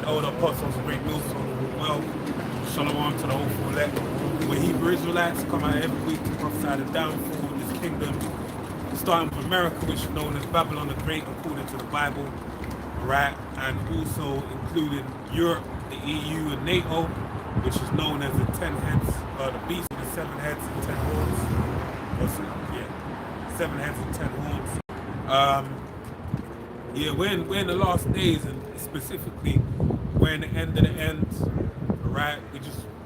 elder apostles, great millstone. Well, shalom to the hopeful elect. We're Hebrew Israelites, come out every week to prophesy the downfall of this kingdom, starting with America, which is known as Babylon the Great according to the Bible, right? And also including Europe, the EU, and NATO, which is known as the 10 heads, the beast with the 7 heads and 10 horns. Yeah, 7 heads and 10 horns. Yeah, we're in the last days, and specifically, we're in the end of the end, right?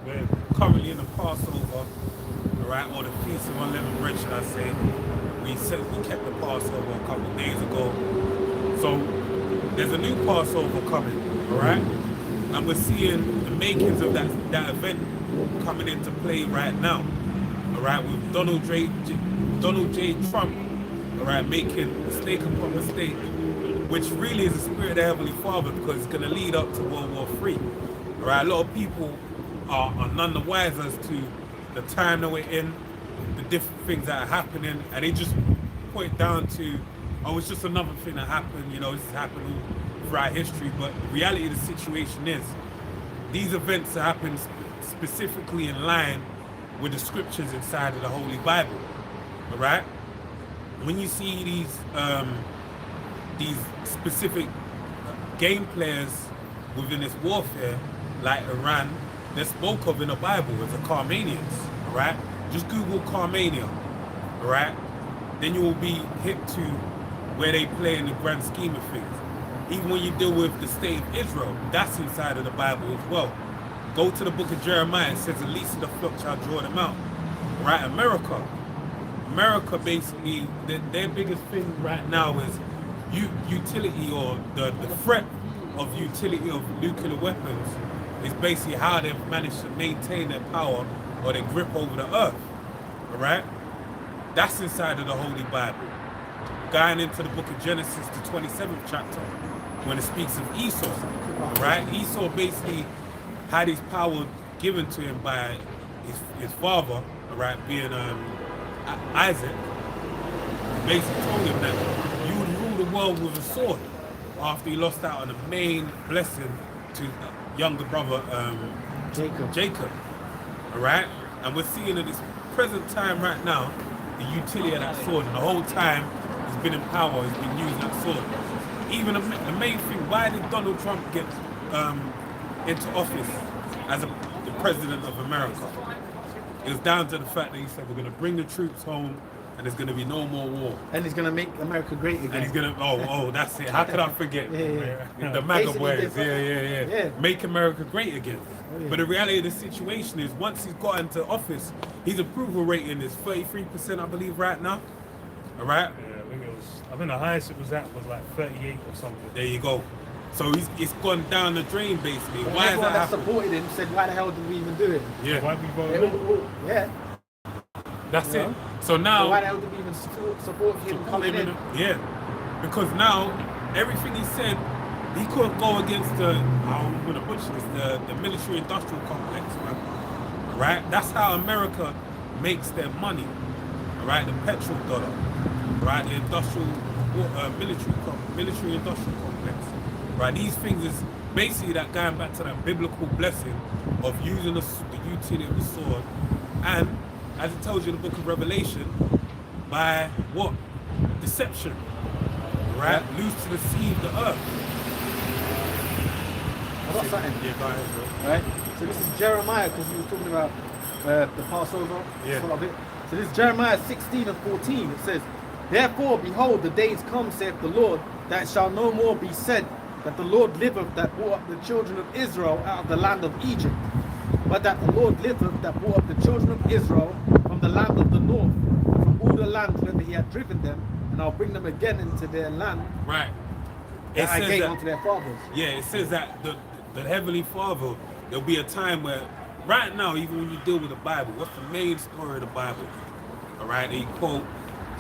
We're currently in the Passover, right, or the Feast of Unleavened Bread, should I say. We kept the Passover a couple of days ago. So there's a new Passover coming, all right? And we're seeing the makings of that event coming into play right now, all right, with Donald J. Trump, all right, making mistake upon mistake, which really is the spirit of the Heavenly Father, because it's going to lead up to World War III. All right, a lot of people are none the wiser as to the time that we're in, the different things that are happening, and they just point down to, oh, it's just another thing that happened, you know, this has happened all throughout history. But the reality of the situation is, these events are happening specifically in line with the scriptures inside of the Holy Bible, all right? When you see these specific game players within this warfare, like Iran, they're spoke of in the Bible as the Carmanians, all right? Just Google Carmania, all right? Then you will be hit to where they play in the grand scheme of things. Even when you deal with the state of Israel, that's inside of the Bible as well. Go to the book of Jeremiah, it says, the least of the flock shall draw them out, right? America basically, their biggest thing right now is utility, or the threat of utility of nuclear weapons is basically how they've managed to maintain their power or their grip over the earth, all right? That's inside of the Holy Bible. Going into the book of Genesis, the 27th chapter, when it speaks of Esau, all right? Esau basically had his power given to him by his father, all right, being Isaac. Basically told him that you would rule the world with a sword, after he lost out on the main blessing to younger brother Jacob. All right, and we're seeing at this present time right now the utility of that sword, and the whole time he's been in power, he's been using that sword. Even the main thing, why did Donald Trump get into office as the president of America? It was down to the fact that he said, we're going to bring the troops home, and there's going to be no more war. And he's going to make America great again. And he's going to, that's it. How could I forget? The MAGA boys, yeah. Make America great again. But the reality of the situation is, once he's got into office, his approval rating is 33%, I believe, right now. All right? Yeah, I think the highest it was at was like 38 or something. There you go. So it's gone down the drain, basically. Well, why is everyone that that supported him said, why the hell did we even do it? Yeah. Why we voted? Yeah. That's it. So now, so why the hell did we even support him coming in? Yeah, because now everything he said, he couldn't go against I'm gonna butcher this, the military-industrial complex, man. Right? That's how America makes their money. Right? The petrol dollar. Right? The industrial military-industrial complex. Right? These things is basically that going back to that biblical blessing of using the utility of the sword, and as it tells you in the book of Revelation, by what? Deception. Right? Yeah. Loose to deceive the earth. I've got something. Yeah, go ahead, bro. Right? So this is Jeremiah, because you were talking about the Passover. Yeah. So this is Jeremiah 16 and 14. It says, therefore, behold, the days come, saith the Lord, that it shall no more be said that the Lord liveth that brought up the children of Israel out of the land of Egypt, but that the Lord liveth that brought up the children of Israel from the land of the north, and from all the lands whither he had driven them, and I'll bring them again into their land. Right. That I gave unto their fathers. Yeah, it says that the Heavenly Father, there'll be a time where, right now, even when you deal with the Bible, what's the main story of the Bible? All right, they quote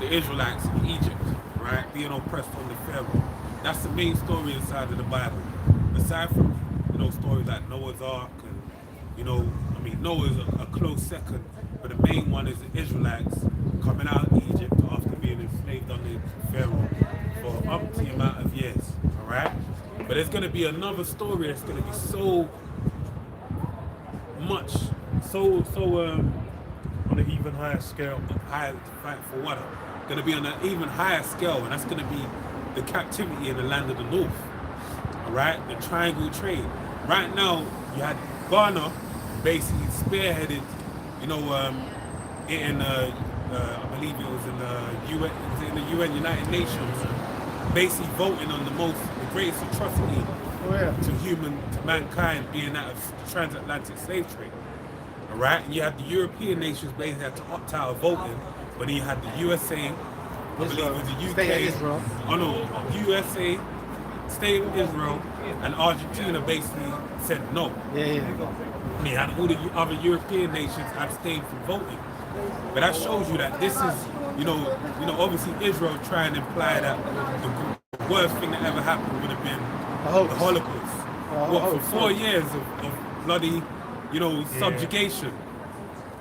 the Israelites in Egypt, right, being oppressed under Pharaoh. That's the main story inside of the Bible. Aside from, stories like Noah's Ark, and, Noah's a close second, but the main one is the Israelites coming out of Egypt after being enslaved under Pharaoh for umpteen amount of years, all right? But there's going to be another story that's going to be so much, On an even higher scale. higher for what? Going to be on an even higher scale, and that's going to be the captivity in the land of the north. All right, the triangle trade. Right now, you had Ghana basically spearheaded, you know, I believe it was in the UN, United Nations, basically voting on the greatest atrocity to mankind being that of transatlantic slave trade. All right, and you had the European nations basically had to opt out of voting, but then you had the USA, I believe it was the UK, State of Israel. Oh no, USA, State of Israel, and Argentina basically said no. Yeah. And you had all the other European nations abstain from voting. But that shows you that this is, you know, obviously Israel trying to imply that the worst thing that ever happened would have been the Holocaust. For 4 years of bloody, you know, subjugation.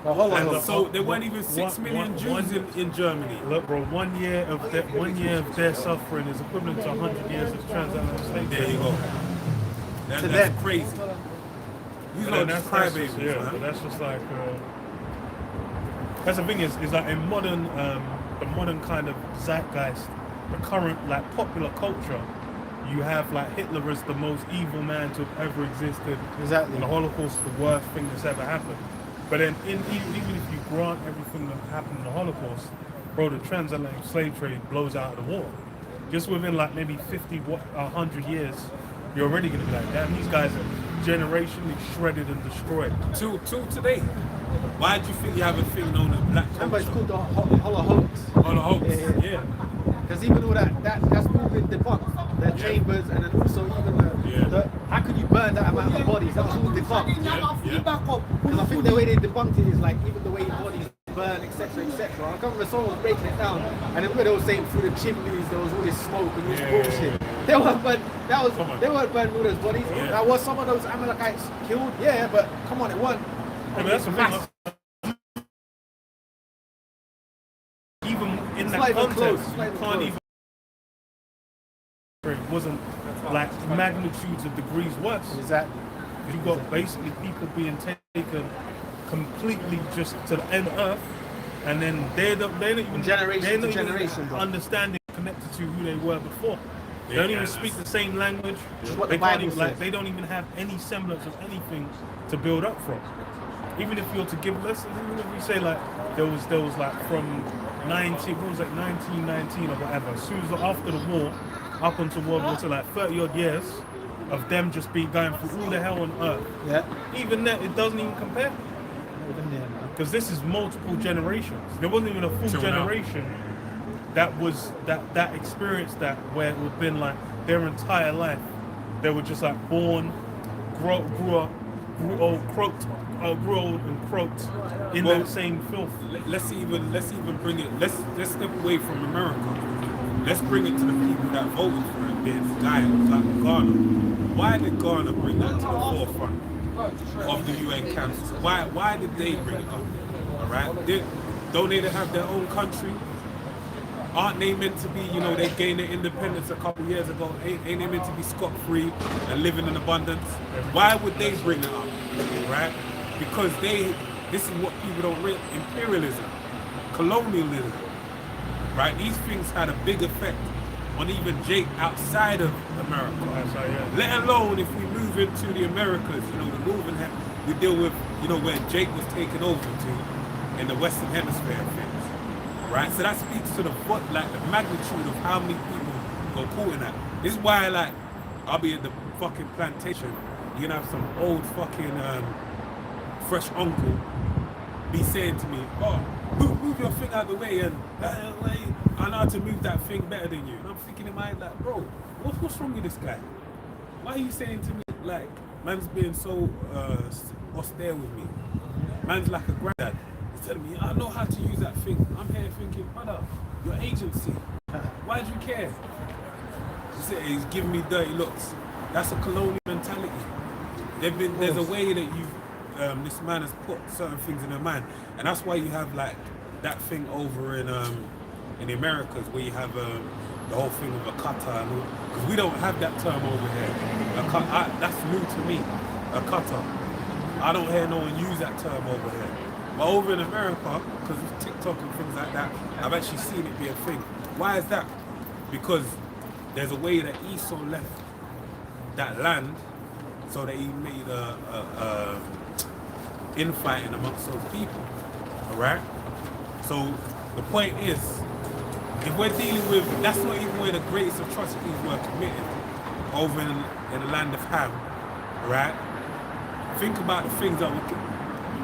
And so there weren't even 6 million Jews in Germany. Look, bro, 1 year of their suffering is equivalent to 100 years of transatlantic slavery. There you go. That's crazy. These are just crybabies, yeah, man. but that's just like that's the thing is like in modern the modern kind of zeitgeist, the current like popular culture, you have like Hitler as the most evil man to have ever existed. Exactly. And the Holocaust is the worst thing that's ever happened. But then even if you grant everything that happened in the Holocaust, bro, the transatlantic slave trade blows out of the war. Just within like maybe 50, 100 years, you're already going to be like, damn, these guys are generationally shredded and destroyed. Till today. Why do you think you have a thing known as black culture? Remember, it's called the Holocaust. Holocaust, yeah. Because even all that's all been debunked. The chambers, and then also even the how could you burn that amount of bodies? That was all debunked. Because I think the way they debunked it is like even the way bodies burn, etc., etc. I can't remember someone was breaking it down, and then they were saying through the chimneys there was all this smoke and this bullshit. They weren't burning. They weren't burning all those bodies. Now was some of those Amalekites killed? Yeah, but come on, it weren't. I mean, that's the thing. Even in that context, you can't even. It wasn't like magnitudes of degrees worse. Exactly. You got basically people being taken completely just to the end of Earth, and then they're not even understanding connected to who they were before. They don't even speak the same language. They don't even have any semblance of anything to build up from. Even if you're to give lessons, even if we say like there was like from 1919 or whatever, as soon as after the war, up until World War II, like 30 odd years of them just going through all the hell on earth. Yeah. Even that, it doesn't even compare. Because this is multiple generations. There wasn't even a full generation that experienced that, where it would have been like their entire life. They were just like born, grew old and croaked in that same filth. Let's even bring it. Let's step away from America. Let's bring it to the people that voted for it. This guy, like Ghana. Why did Ghana bring that to the forefront of the UN Council? Why did they bring it up? All right. Don't they have their own country? Aren't they meant to be, you know, they gained their independence a couple years ago? Ain't they meant to be scot-free and living in abundance? Why would they bring it up, right? Because this is what people don't realize, imperialism, colonialism, right? These things had a big effect on even Jake outside of America. Let alone if we move into the Americas, you know, the movement we deal with, you know, where Jake was taken over to in the Western Hemisphere of things. Right, so that speaks to the magnitude of how many people go caught in that. This is why, like, I'll be at the fucking plantation. You're gonna have some old fucking fresh uncle be saying to me, "Oh, move your thing out of the way, and I know how to move that thing better than you." And I'm thinking in my head, like, bro, what's wrong with this guy? Why are you saying to me like, man's being so austere with me? Man's like a granddad. Telling me, I know how to use that thing. I'm here thinking, brother, your agency. Why do you care? He's giving me dirty looks. That's a colonial mentality. There's a way that this man has put certain things in their mind, and that's why you have like that thing over in the Americas where you have the whole thing of a cutter and all, because we don't have that term over here. That's new to me, a cutter. I don't hear no one use that term over here. But over in America, because of TikTok and things like that, I've actually seen it be a thing. Why is that? Because there's a way that Esau left that land so that he made a infighting amongst those people. Alright? So the point is, if we're dealing with, that's not even where the greatest atrocities were committed over in the land of Ham, right? Think about the things that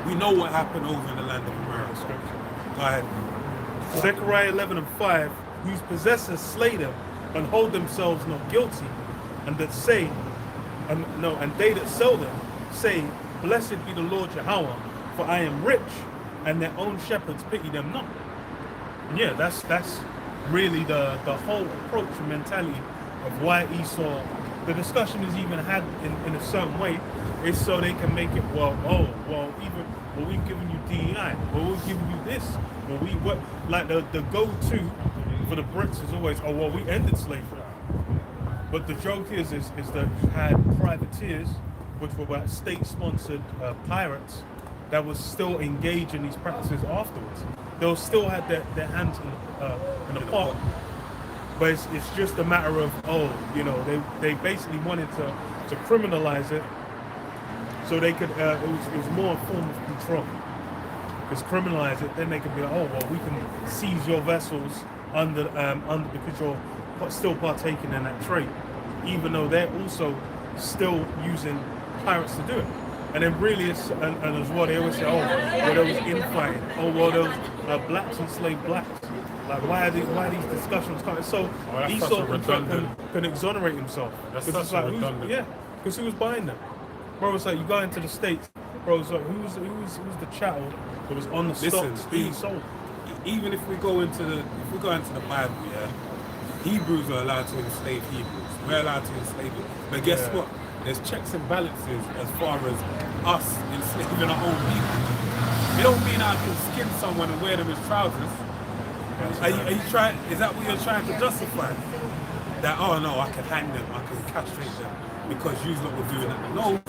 we know what happened over in the land of America. Go ahead. Zechariah 11 and 5, whose possessors slay them and hold themselves not guilty, and that say, and they that sell them say, blessed be the Lord Yahweh, for I am rich, and their own shepherds pity them not. And yeah, that's really the whole approach and mentality of why Esau, the discussion is even had in a certain way, is so they can make it, we've given you DEI, we've given you this, like the go-to for the Brits is always, we ended slavery. But the joke is that you had privateers, which were state-sponsored pirates, that was still engaged in these practices afterwards. They'll still had their hands in the pot. But it's just a matter of, they basically wanted to criminalize it so they could, it was more a form of control. Because criminalize it, then they could be like, we can seize your vessels under because you're still partaking in that trade, even though they're also still using pirates to do it. And then really, and as well, they always say, there was infighting. There was blacks enslaved blacks. Like, why are these discussions coming? So Esau can exonerate himself. That's such a redundant. Yeah, because who was buying them? Bro, it's like you go into the States, bro, it's like who's the chattel that was on the stocks being sold? Even if we go into the Bible, yeah, Hebrews are allowed to enslave Hebrews. We're allowed to enslave it. But guess what? There's checks and balances as far as us enslaving our own people. It don't mean I can skin someone and wear them as trousers. Are you trying? Is that what you're trying to justify? That I can hang them, I can castrate them because you lot were doing that. No,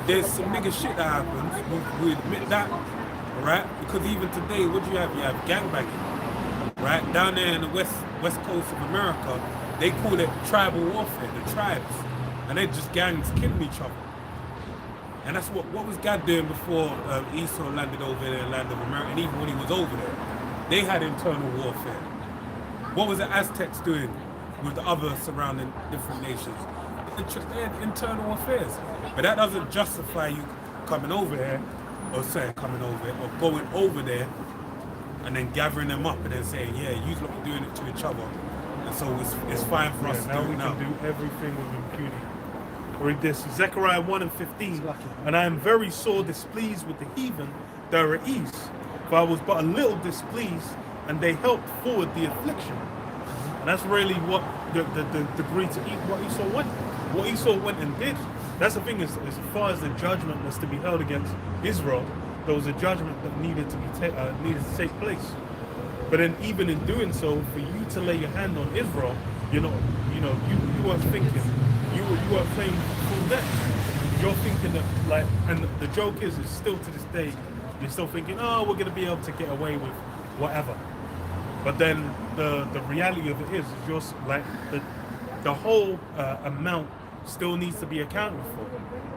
there's some nigga shit that happens. We admit that, right? Because even today, what do you have? You have gangbanging, right? Down there in the west coast of America, they call it tribal warfare. The tribes. And they just gangs killing each other. And that's what was God doing before Esau landed over there in the land of America, and even when he was over there, they had internal warfare. What was the Aztecs doing with the other surrounding different nations? They had internal affairs. But that doesn't justify you coming over here, or going over there, and then gathering them up and then saying, you lot are doing it to each other. And so it's fine for us to do it now. We can do everything with impunity. Read this, Zechariah 1 and 15. And I am very sore displeased with the heathen that are at ease, for I was but a little displeased, and they helped forward the affliction. And that's really what the degree to eat what Esau went. What Esau went and did. That's the thing, as far as the judgment was to be held against Israel, there was a judgment that needed to take place. But then even in doing so, for you to lay your hand on Israel, you weren't thinking. You are playing full deck. You're thinking that, and the joke is still to this day, you're still thinking, we're going to be able to get away with whatever. But then the reality of it is just like the whole amount still needs to be accounted for.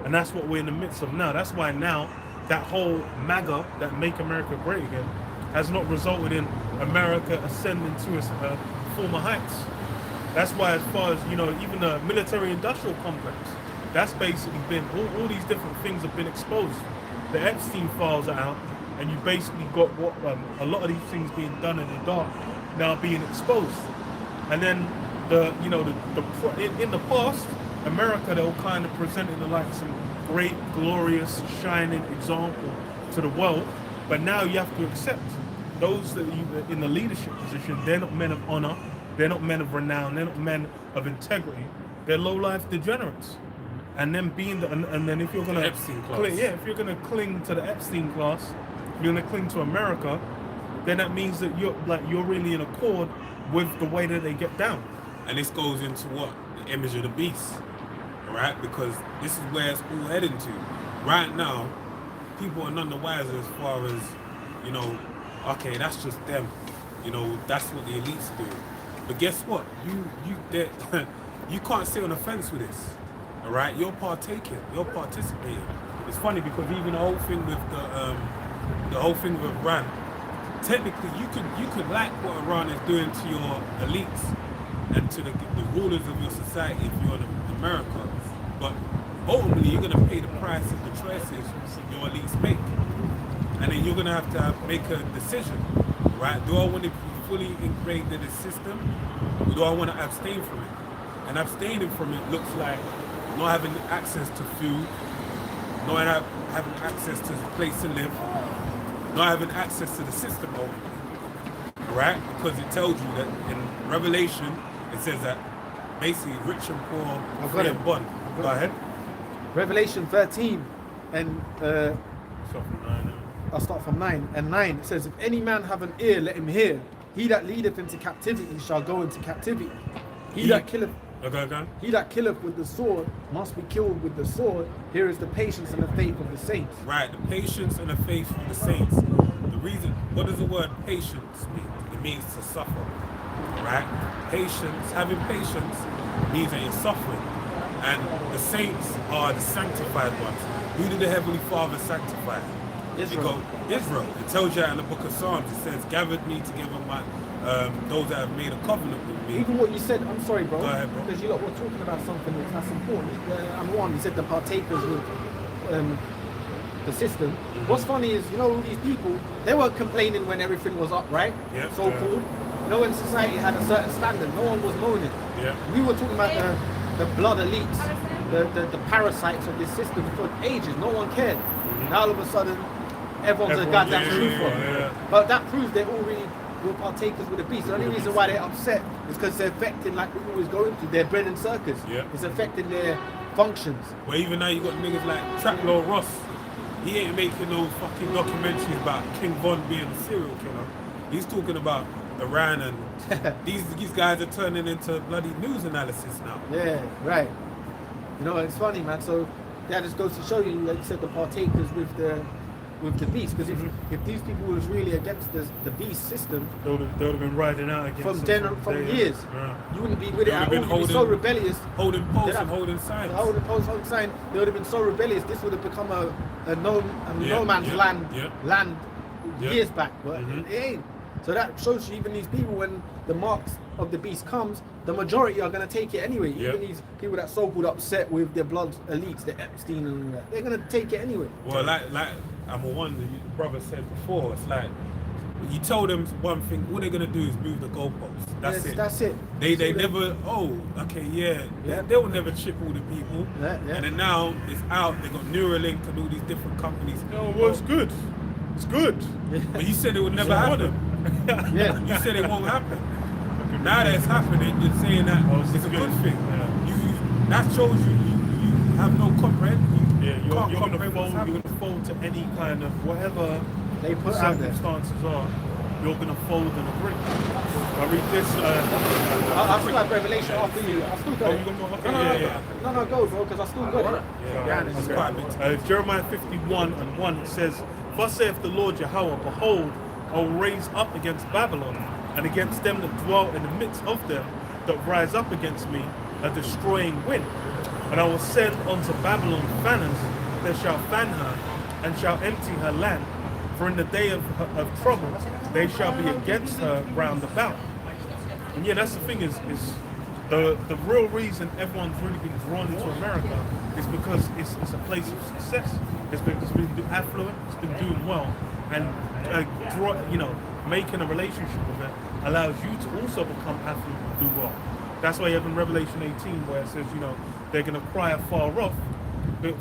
And that's what we're in the midst of now. That's why now that whole MAGA, that Make America Great Again, has not resulted in America ascending to its former heights. That's why, as far as, even the military-industrial complex, that's basically been, all these different things have been exposed. The Epstein files are out, and you basically got what a lot of these things being done in the dark now being exposed. And then in the past, America, they were kind of presented like some great, glorious, shining example to the world. But now you have to accept those that in the leadership position, they're not men of honor. They're not men of renown. They're not men of integrity. They're low-life degenerates. And then and then if you're gonna if you're gonna cling to the Epstein class, you're gonna cling to America, then that means that you're really in accord with the way that they get down. And this goes into what? The image of the beast, right? Because this is where it's all heading to. Right now, people are none the wiser as far as, you know, okay, that's just them. You know, that's what the elites do. But guess what? You can't sit on the fence with this. All right, you're partaking, you're participating. It's funny because even the whole thing with the whole thing with Iran, technically you could like what Iran is doing to your elites and to the rulers of your society if you're in America, but ultimately you're going to pay the price of the choices your elites make, and then you're going to have make a decision, right? Do I want to be fully ingrained in the system, or do I want to abstain from it? And abstaining from it looks like not having access to food, not having access to a place to live, not having access to the system ultimately, right? Because it tells you that in Revelation, it says that basically rich and poor, free and bond. Go ahead. Revelation 13, and I'll start from 9. And 9, it says, if any man have an ear, let him hear. He that leadeth into captivity shall go into captivity. He that killeth with the sword must be killed with the sword. Here is the patience and the faith of the saints. Right, the patience and the faith of the saints. The reason, what does the word patience mean? It means to suffer, right? Patience, having patience means that you're suffering. And the saints are the sanctified ones. Who did the Heavenly Father sanctify? Israel. Israel. It tells you that in the book of Psalms. It says, gathered me together my those that have made a covenant with me. Even what you said, I'm sorry, bro. Go ahead, bro. Because you lot were talking about something that's important. And one, you said the partakers with the system. What's funny is, you know, all these people, they were complaining when everything was up, right? Yeah. So-called. You know, when society had a certain standard, no one was moaning. Yeah. We were talking about the blood elites, the parasites of this system for ages. No one cared. Now all of a sudden, everyone's a goddamn truther. But that proves they're all really real partakers with the beast. The only reason why they're upset is because it's affecting, like we always go into, their bread and circus. Yeah. It's affecting their functions. Well, even now you got niggas like Traplow Ross. He ain't making no fucking documentaries about King Von being a serial killer. He's talking about Iran, and these guys are turning into bloody news analysis now. Yeah, right. You know, it's funny, man. So that just goes to show you, like you said, the partakers with the beast. Because if these people was really against the beast system, they would have been riding out against from years. Yeah. You wouldn't be with it at all. You'd be so rebellious. Holding posts and holding signs. Holding posts, holding signs. They would have been so rebellious. This would have become a no man's land years back. But it ain't. So that shows you, even these people, when the marks of the beast comes, the majority are going to take it anyway. Even these people that so-called upset with their blood elites, the Epstein and all that, they're going to take it anyway. Well, like I'm one the brother said before, it's like you tell them one thing, all they're going to do is move the goalposts. That's it. They never, they will never chip all the people. And then now it's out, they got Neuralink and all these different companies. No, well, it's good. It's good. But you said it would never happen. You said it won't happen. Now that it's happening, you're saying that it's a good thing. Yeah. That shows you have no comprehension. You're going to fold to any kind of whatever they put circumstances are. You're going to fold and agree. I read this. I still have Revelation after you. I still got it. No, go, bro, because I still got it. Jeremiah 51:1, it says, thus saith the Lord Yahweh, behold, I will raise up against Babylon, and against them that dwell in the midst of them, that rise up against me, a destroying wind. And I will send unto Babylon fanners that shall fan her, and shall empty her land. For in the day of trouble, they shall be against her round about. And yeah, that's the thing, is the real reason everyone's really been drawn into America is because it's a place of success. It's been affluent, it's been doing well, and making a relationship with it allows you to also become affluent and do well. That's why you have in Revelation 18 where it says, they're going to cry afar off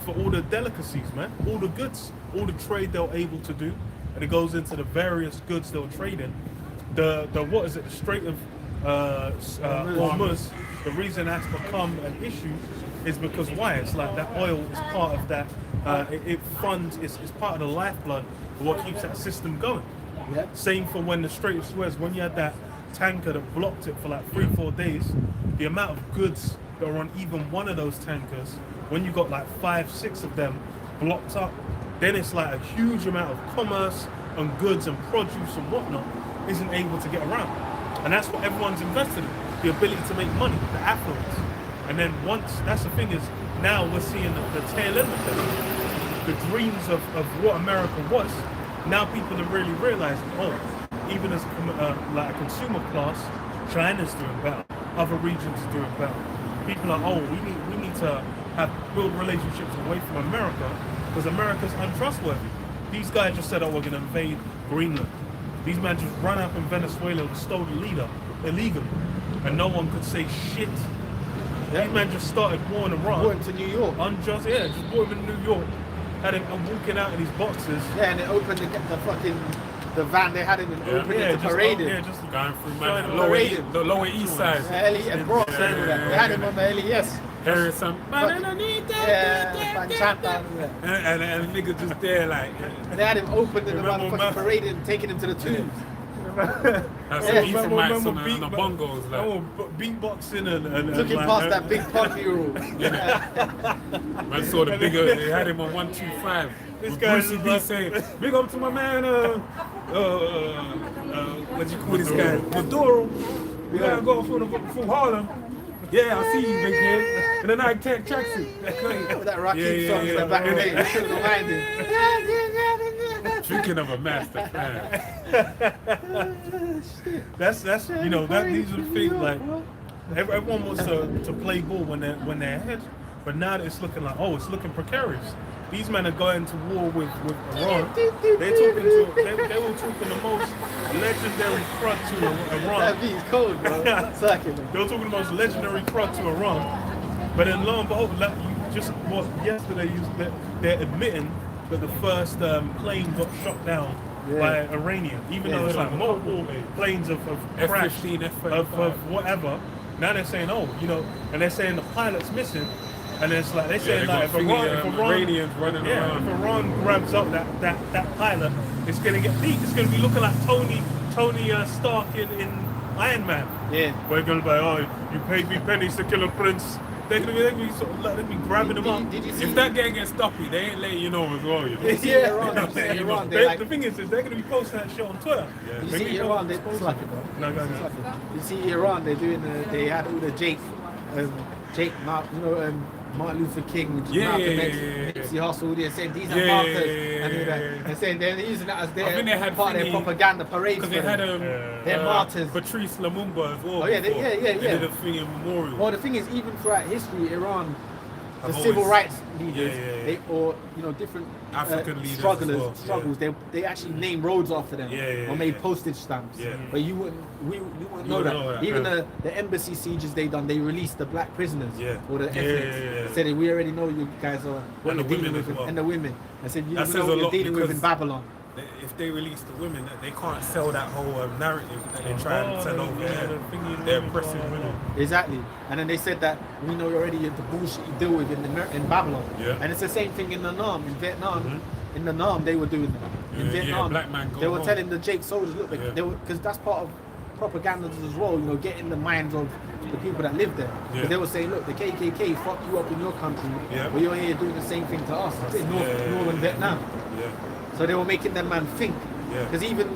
for all the delicacies, man, all the goods, all the trade they're able to do, and it goes into the various goods they'll trade in. The Strait of Hormuz, the reason that's become an issue is because why? It's like that oil is part of that, it funds, it's part of the lifeblood of what keeps that system going. Yeah. Same for when the Strait of Suez, when you had that tanker that blocked it for like 3-4 days, the amount of goods that are on even one of those tankers, when you got like 5-6 of them blocked up, then it's like a huge amount of commerce and goods and produce and whatnot isn't able to get around. And that's what everyone's invested in, the ability to make money, the affluence. And then once, that's the thing is, now we're seeing the tail end of them. The dreams of what America was, now people are really realizing, oh, even as like a consumer class, China's doing better, other regions are doing better. People are, oh, we need to build relationships away from America because America's untrustworthy. These guys just said, oh, we're going to invade Greenland. These men just ran up in Venezuela and stole the leader illegally, and no one could say shit. Yeah. These men just started war in Iran. Brought him to New York. Unjust, yeah, just brought him in New York. Had him walking out in his boxes. Yeah, and they opened the van they had him in, opened it to parade him. Yeah, just going through the lower east side. And brought they had him on the LES. There is some and nigga just there like. They had him opened in the motherfucking parade and taking him to the tombs. That's some on the bongos like. Beatboxing and took him past that big punk hero. Man saw the bigger, they had him on 125. This guy Brucey B saying, big up to my man, what you call this guy? Maduro. We gotta go from Harlem. Yeah, I see you, big head. And then I take tracksuit. That Rakim song in the back of the should have reminded. Drinking of a master plan. That's you know, these are the things like everyone wants to play ball when they're ahead, but now it's looking like, oh, it's looking precarious. These men are going to war with Iran. They were talking the most legendary front to Iran. That beat's cold, bro. They were talking the most legendary front to Iran. But then lo and behold, like yesterday they're admitting that the first plane got shot down by Iranian, even though it's like multiple planes of crash, F-15, of whatever. Now they're saying, oh, you know, and they're saying the pilot's missing. And it's like they say, like if Iranians running around. If Iran grabs up that pilot, it's gonna get beat. It's gonna be looking like Tony Stark in Iron Man. Yeah. We're gonna be, oh, you paid me pennies to kill a prince. They're gonna be sort of like, they'll be grabbing them up. If that gang gets stoppy, they ain't letting you know as well. You know? The thing is, they're gonna be posting that shit on Twitter. Yeah. You see Iran, they slack it, bro. No. You see Iran, they had all the Jake, Martin Luther King, Malcolm X, Nipsey Hussle, they said these are martyrs, and all that. They said they're using that as their part of their propaganda parade. Because they had they're martyrs. Patrice Lumumba as well. Oh yeah, they did a thing in memorial. Well, the thing is, even throughout history, Iran, the civil rights leaders, different African leaders struggles. They actually named roads after them or made postage stamps. Yeah. But we wouldn't know that. Even the embassy sieges they done, they released the black prisoners or the ethnics. Said we already know you guys are what you're dealing with, and the women. I said you know what you're dealing with in Babylon. If they release the women, they can't sell that whole narrative that they try and sell over there. They're oppressing women. Exactly. And then they said that we know already the bullshit you deal with in Babylon. Yeah. And it's the same thing in the Nam, in Vietnam. Mm-hmm. In the Nam, they were doing that. In Vietnam, black man they were telling the Jake soldiers, look, because that's part of propaganda as well, getting the minds of the people that live there. But they were saying, look, the KKK fuck you up in your country, but you're here doing the same thing to us in northern Vietnam. Yeah. So they were making them man think. Because even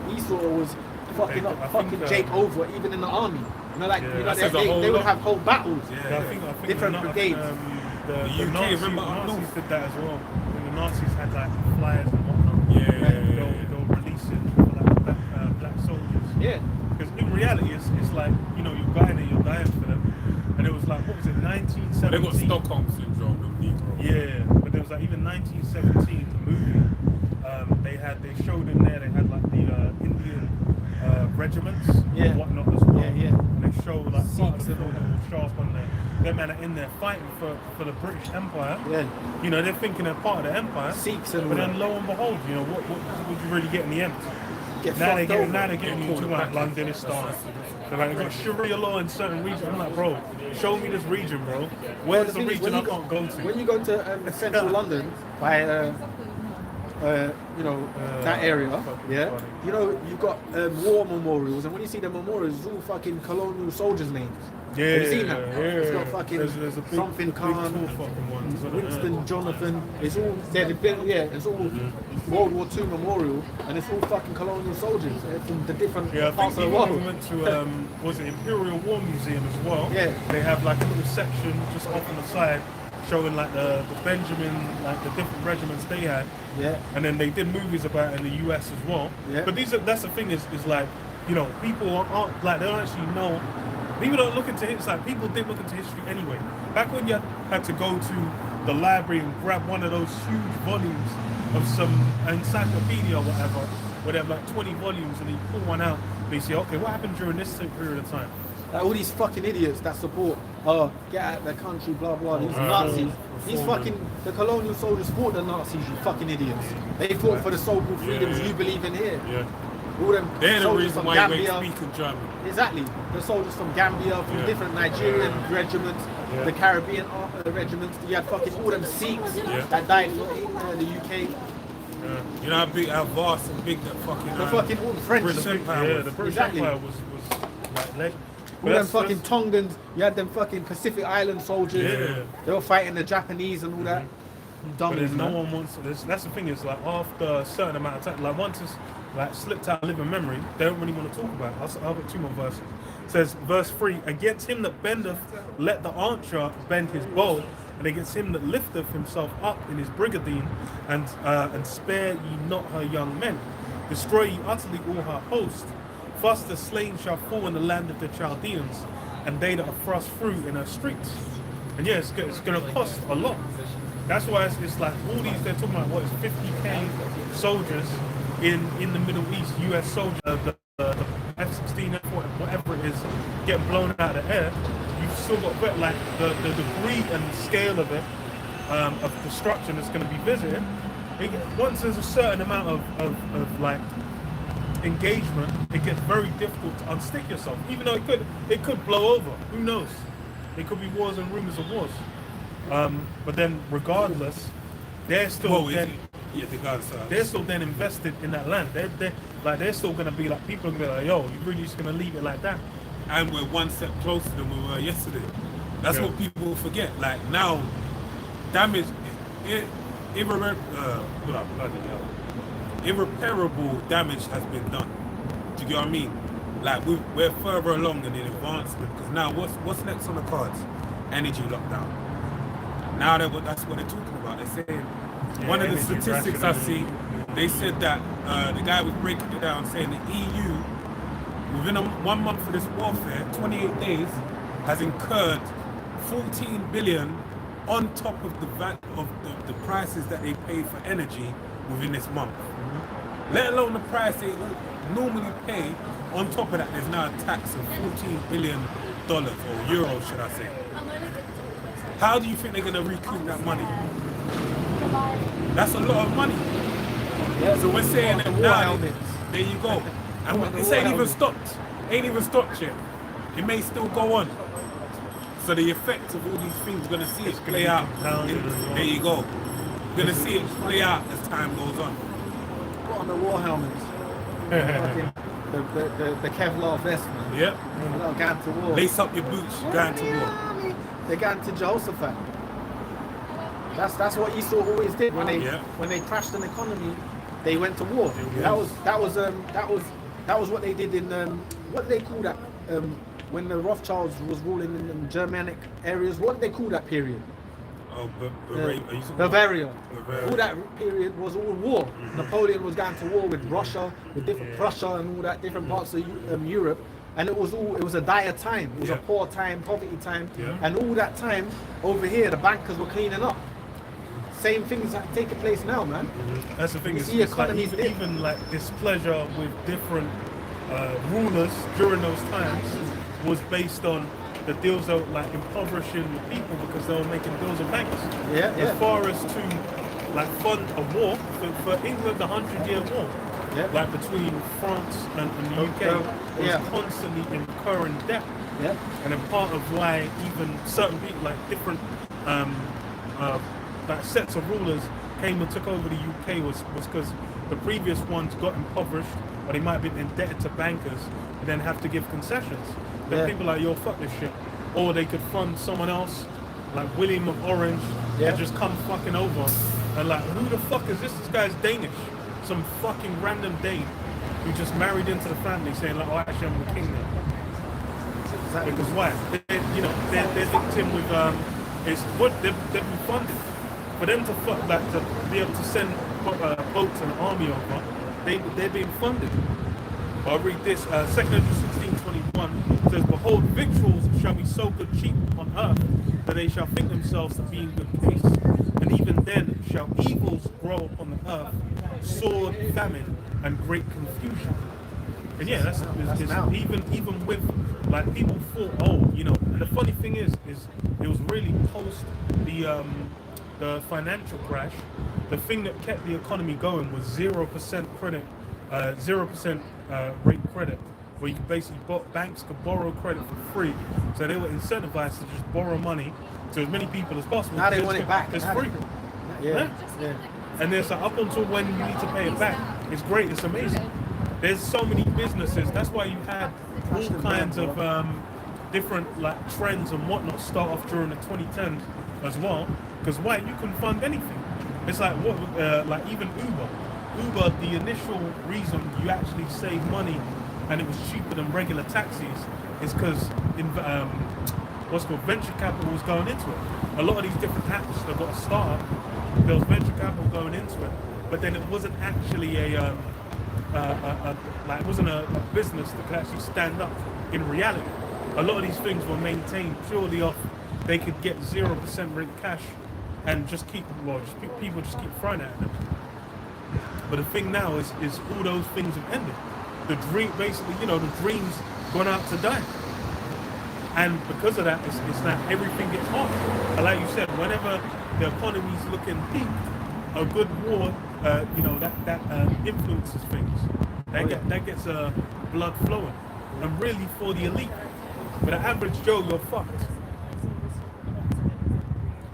Esau was fucking Jake over, even in the army. They would have whole battles. I think different brigades. The Nazis did that as well. When the Nazis had like flyers and whatnot. They'll release it for black soldiers. Yeah. Because in reality, it's like, you're dying for them. And it was like, what was it, 1917? They got Stockholm syndrome, them Negroes. Yeah, but there was like even 1917, the movie. They showed in there, they had like the Indian regiments and whatnot as well. And they showed like parts of them show up on there. Them men are in there fighting for the British Empire. Yeah. They're thinking they're part of the empire. Sikhs and but then lo and behold, what would you really get in the end? Now they're getting you to like Londonistan. They're like, they've got Sharia law in certain regions. I'm like, bro, show me this region, bro. Where's the region I can't go to? When you go to central London by you know, that area. Yeah. funny. You know, you've got war memorials, and when you see the memorials, it's all fucking colonial soldiers' names. Yeah, Have you seen that? yeah. It's got fucking There's a big, something big Khan, tall fucking ones, isn't it? Winston, Jonathan. It's all it's all World War II memorial, and it's all fucking colonial soldiers from the different Yeah, I parts think of the even world. we went to was it Imperial War Museum as well? Yeah. They have like a little section just off on the side showing like the Benjamin, like the different regiments they had. Yeah. And then they did movies about it in the US as well. Yeah. But that's the thing is like, you know, people aren't like, they don't actually know. People don't look into history. Like, people didn't look into history anyway. Back when you had to go to the library and grab one of those huge volumes of some encyclopedia or whatever, where they have like 20 volumes, and you pull one out, they say, okay, what happened during this period of time? Like all these fucking idiots that support, get out of the country, blah blah. These Nazis, these fucking the colonial soldiers fought the Nazis. You fucking idiots. They fought for the so-called freedoms you believe in here. Yeah. All them They're the soldiers reason from why Gambia. we're speaking German. Exactly. The soldiers from Gambia, from different Nigerian regiments, the Caribbean regiments. You had fucking all them Sikhs that died in the UK. Yeah. You know how vast and big that fucking The fucking all the French. British Empire Yeah, was. the British Exactly. Empire was like leg. All them fucking Tongans. You had them fucking Pacific Island soldiers. Yeah. They were fighting the Japanese and all that. But Dummies, then no man. one wants. That's the thing is like after a certain amount of time, like once it's like slipped out of living memory, they don't really want to talk about it. I'll get two more verses. It says verse 3: Against him that bendeth, let the archer bend his bow, and against him that lifteth himself up in his brigandine, and spare ye not her young men, destroy ye utterly all her host. Thus the slain shall fall in the land of the Chaldeans, and they that are thrust through in her streets. And yeah, it's going to cost a lot. That's why it's like all these, they're talking about what is 50k soldiers in the Middle East, US soldiers, the F-16, whatever it is, getting blown out of the air. You've still got like the degree and the scale of it, of destruction that's going to be visited. Once there's a certain amount of like engagement, it gets very difficult to unstick yourself. Even though it could blow over. Who knows? It could be wars and rumors of wars. But then, regardless, they're still they're still then invested in that land. They're still gonna be like, people are gonna be like, yo, you really just gonna leave it like that? And we're one step closer than we were yesterday. That's what people forget. Like now, damage, irreparable damage has been done. Do you get what I mean? Like we're further along in the advancement, because now what's next on the cards? Energy lockdown. Now that's what they're talking about. They're saying one of the statistics I see, they said that the guy was breaking it down, saying the EU within 1 month of this warfare, 28 days, has incurred 14 billion on top of the prices that they pay for energy within this month. Let alone the price they normally pay. On top of that, there's now a tax of $14 billion, or euros, should I say. How do you think they're going to recoup that money? That's a lot of money. Yeah, so we're saying that now, there you go. And this ain't even stopped. Ain't even stopped yet. It may still go on. So the effect of all these things, we're going to see it play out. There you go. We're going to see it play out as time goes on. Put on the war helmets. the Kevlar vest, man. Yep. They're going to war. Lace up your boots, going to war. They're going to Jehoshaphat. That's what Esau always did when they crashed an economy. They went to war. That was what they did in what do they call that when the Rothschilds was ruling in the Germanic areas. What did they call that period? Oh, Bavaria. All that period was all war. Napoleon was going to war with Russia, with different Prussia and all that different parts of Europe, and it was a dire time. It was a poor time, poverty time, and all that time over here, the bankers were cleaning up. Same things that taking place now, man. That's the thing. You It's see like economies even like displeasure with different rulers during those times was based on the deals that were like impoverishing the people because they were making deals with banks. As far as to like fund a war for England, the 100-year war, like between France and the UK, was constantly incurring debt. And then part of why even certain people, like different like sets of rulers, came and took over the UK was because the previous ones got impoverished, or they might have been indebted to bankers and then have to give concessions. Then people are like, yo, fuck this shit. Or they could fund someone else, like William of Orange, and just come fucking over. And like, who the fuck is this? This guy's Danish. Some fucking random Dane who just married into the family saying like, oh, actually I'm the king now. Exactly. Because why? They're linked in with, it's what they've been funded. For them to be able to send boats and an army over, they're being funded. I'll read this, 2 16:21 says, behold, victuals shall be so good cheap on earth, that they shall think themselves to be in good case. And even then shall evils grow upon the earth, sword, famine, and great confusion. And yeah, that's even with, like, people thought, oh, you know, and the funny thing is it was really post the financial crash. The thing that kept the economy going was 0% credit, 0% rate credit, where you could basically, banks could borrow credit for free. So they were incentivized to just borrow money to as many people as possible. Now they want it back. It's free. Yeah. And there's up until when you need to pay it back. It's great. It's amazing. There's so many businesses. That's why you had all kinds of different like trends and whatnot start off during the 2010s as well. Because why? You can fund anything. It's like what, like even Uber. Uber, the initial reason you actually save money and it was cheaper than regular taxis is because what's called venture capital was going into it. A lot of these different apps that got a startup, there was venture capital going into it, but then it wasn't actually it wasn't a business that could actually stand up in reality. A lot of these things were maintained purely off they could get 0% rent cash and people just keep throwing at them. But the thing now is all those things have ended. The dream, basically, the dream's gone out to die. And because of that, it's that everything gets hard. And like you said, whenever the economy's looking peak, a good war, that influences things. That gets blood flowing. And really for the elite. For the average Joe, you're fucked.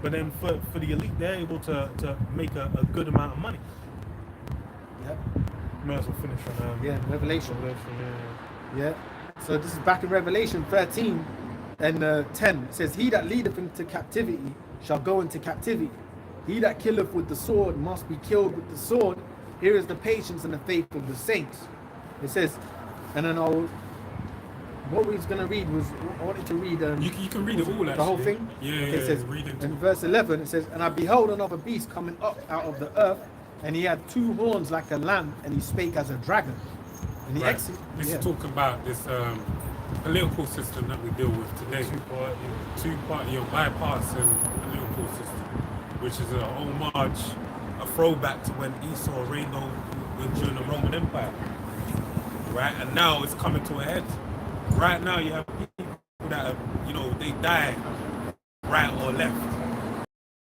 But then for the elite, they're able to make a good amount of money. Yep. May as well finish on Revelation. Yeah. So this is back in Revelation 13 and 10. It says, he that leadeth into captivity shall go into captivity. He that killeth with the sword must be killed with the sword. Here is the patience and the faith of the saints. It says, and then what we was going to read was, I wanted to read... you can read it all, actually. The whole thing? Yeah, it says, read it. In verse 11, it says, and I beheld another beast coming up out of the earth, and he had two horns like a lamb, and he spake as a dragon. And he This is talking about this political system that we deal with today. Two-party or bipartisan political system, which is a homage, a throwback to when Esau reigned during the Roman Empire. Right? And now it's coming to a head. Right now you have people that they die right or left.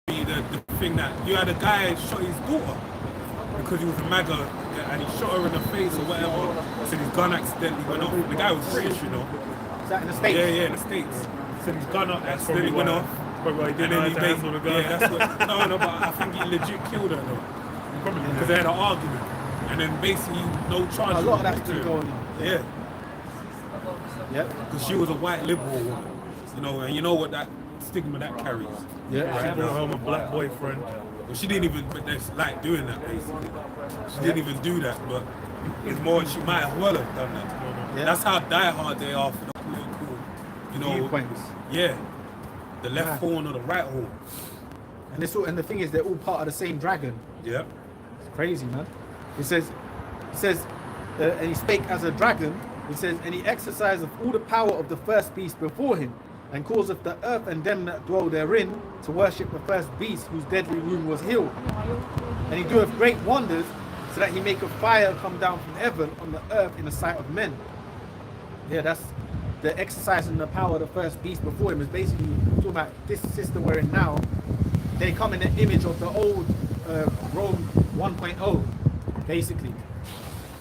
The thing that you had a guy shot his daughter because he was a MAGA and he shot her in the face or whatever. So his gun accidentally went off. The guy was British, Is that in the States? Yeah, in the States. So his gun accidentally went off. But he didn't he basically, the gun. Yeah, that's what. No, but I think he legit killed her though. Probably because they had an argument, and then basically no charge. A lot of that's been going on. Yeah. Yep. Because she was a white liberal woman, and you know what that stigma that carries. Yeah. Right now. Home a black boyfriend. Well, she didn't even, but that's like doing that basically. She didn't even do that, but it's more she might as well have done that. Yeah. That's how diehard they are for the political, viewpoints. Yeah. The left horn or the right horn. And the thing is, they're all part of the same dragon. Yep. It's crazy, man. It says, and he spake as a dragon. It says, and he exerciseth all the power of the first beast before him, and causeth the earth and them that dwell therein to worship the first beast, whose deadly wound was healed. And he doeth great wonders, so that he maketh fire come down from heaven on the earth in the sight of men. Yeah, that's the exercising the power of the first beast before him is basically talking about this system we're in now. They come in the image of the old Rome 1.0, basically.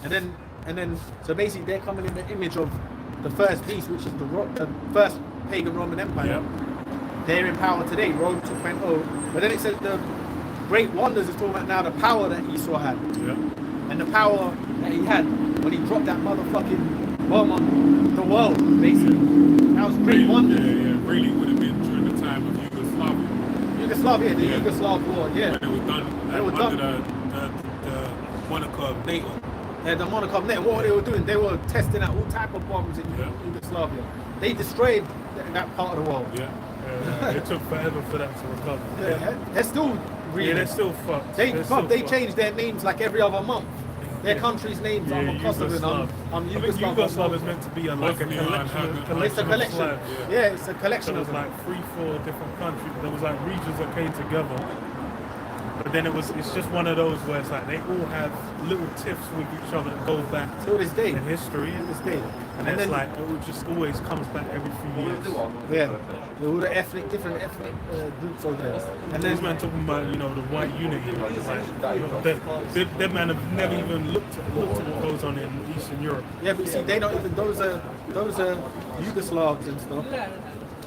And then, so basically they're coming in the image of the first beast, which is the first pagan Roman Empire. Yep. They're in power today, Rome 2.0. But then it says great wonders is talking about now the power that Esau had. Yeah. And the power that he had when he dropped that motherfucking bomb on the world, basically. That was great wonders. Yeah. Really would have been during the time of Yugoslavia. Yugoslavia, the Yugoslav war, yeah. When they were done the moniker of NATO. Yeah, the moniker of NATO. What they were doing, they were testing out all type of bombs in Yugoslavia. They destroyed that part of the world. Yeah. It took forever for that to recover. Yeah. They're still really. Yeah, they're still fucked. They changed their names like every other month. Their country's names are Kosovo. I'm Yugoslav. Yugoslav is meant to be like a collection. It's a collection. Yeah, it's a collection of like 3-4 different countries. There was like regions that came together. But then it's just one of those where it's like they all have little tiffs with each other that go back to this day in history. To this day. And it's like it just always comes back every few years. Yeah. All the different ethnic groups over there. And then man talking about, the white unity. Like, that man have never even looked at what goes on in Eastern Europe. Yeah, but you see, they don't even those are Yugoslavs and stuff.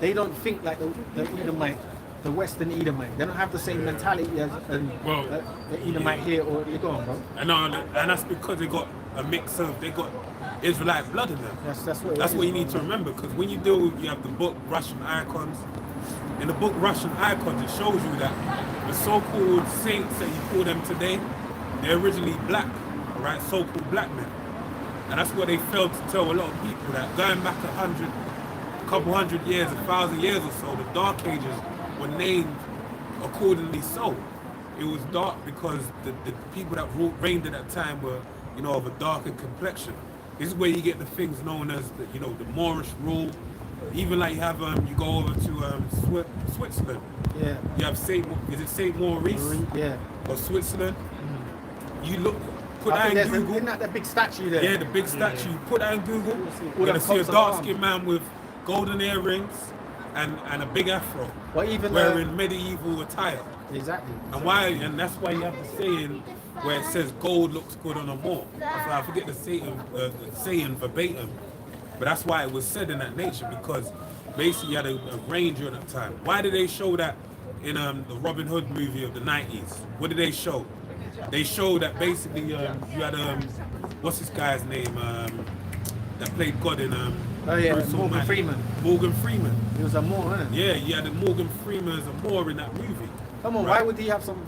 They don't think like the Edomite. The Western Edomite. They don't have the same mentality as the Edomite here or you go on, bro. And that's because they got a mix of Israelite blood in them. That's what you need to remember, because when you have the book Russian Icons. In the book Russian Icons, it shows you that the so-called saints that you call them today, they're originally black, right? So-called black men. And that's what they failed to tell a lot of people, that going back a couple hundred years, 1,000 years or so, the Dark Ages were named accordingly so. It was dark because the people that reigned at that time were, of a darker complexion. This is where you get the things known as the Moorish rule. Even like you have you go over to Switzerland. Yeah. You have Saint Maurice? Yeah. Or Switzerland. You put I that in Google. Isn't that the big statue there? Yeah, the big statue. You put that in Google. You're gonna see a dark-skinned man with golden earrings and a big afro, wearing medieval attire. Exactly. And that's why you have the saying where it says gold looks good on a Moor. I forget the saying verbatim, but that's why it was said in that nature, because basically you had a ranger at the time. Why did they show that in the Robin Hood movie of the 90s? What did they show? They showed that basically you had what's this guy's name that played God in Morgan Freeman. Morgan Freeman. He was a Moor, wasn't he? Yeah, you had Morgan Freeman as a Moor in that movie. Come on, right? Why would he have some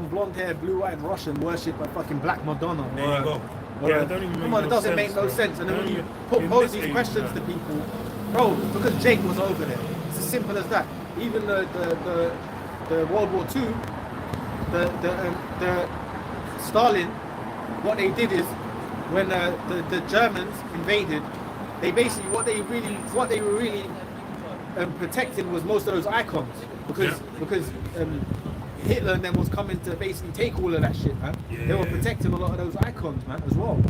blonde-haired, blue-eyed Russian worship a fucking Black Madonna? There you go. It don't even it doesn't make no sense. And then when you pose these questions to people, bro, because Jake was over there. It's as simple as that. Even the World War II, the Stalin, what they did is when the Germans invaded, they basically what they were really protecting was most of those icons, because Hitler and them was coming to basically take all of that shit, man. They were protecting a lot of those icons, man, as well.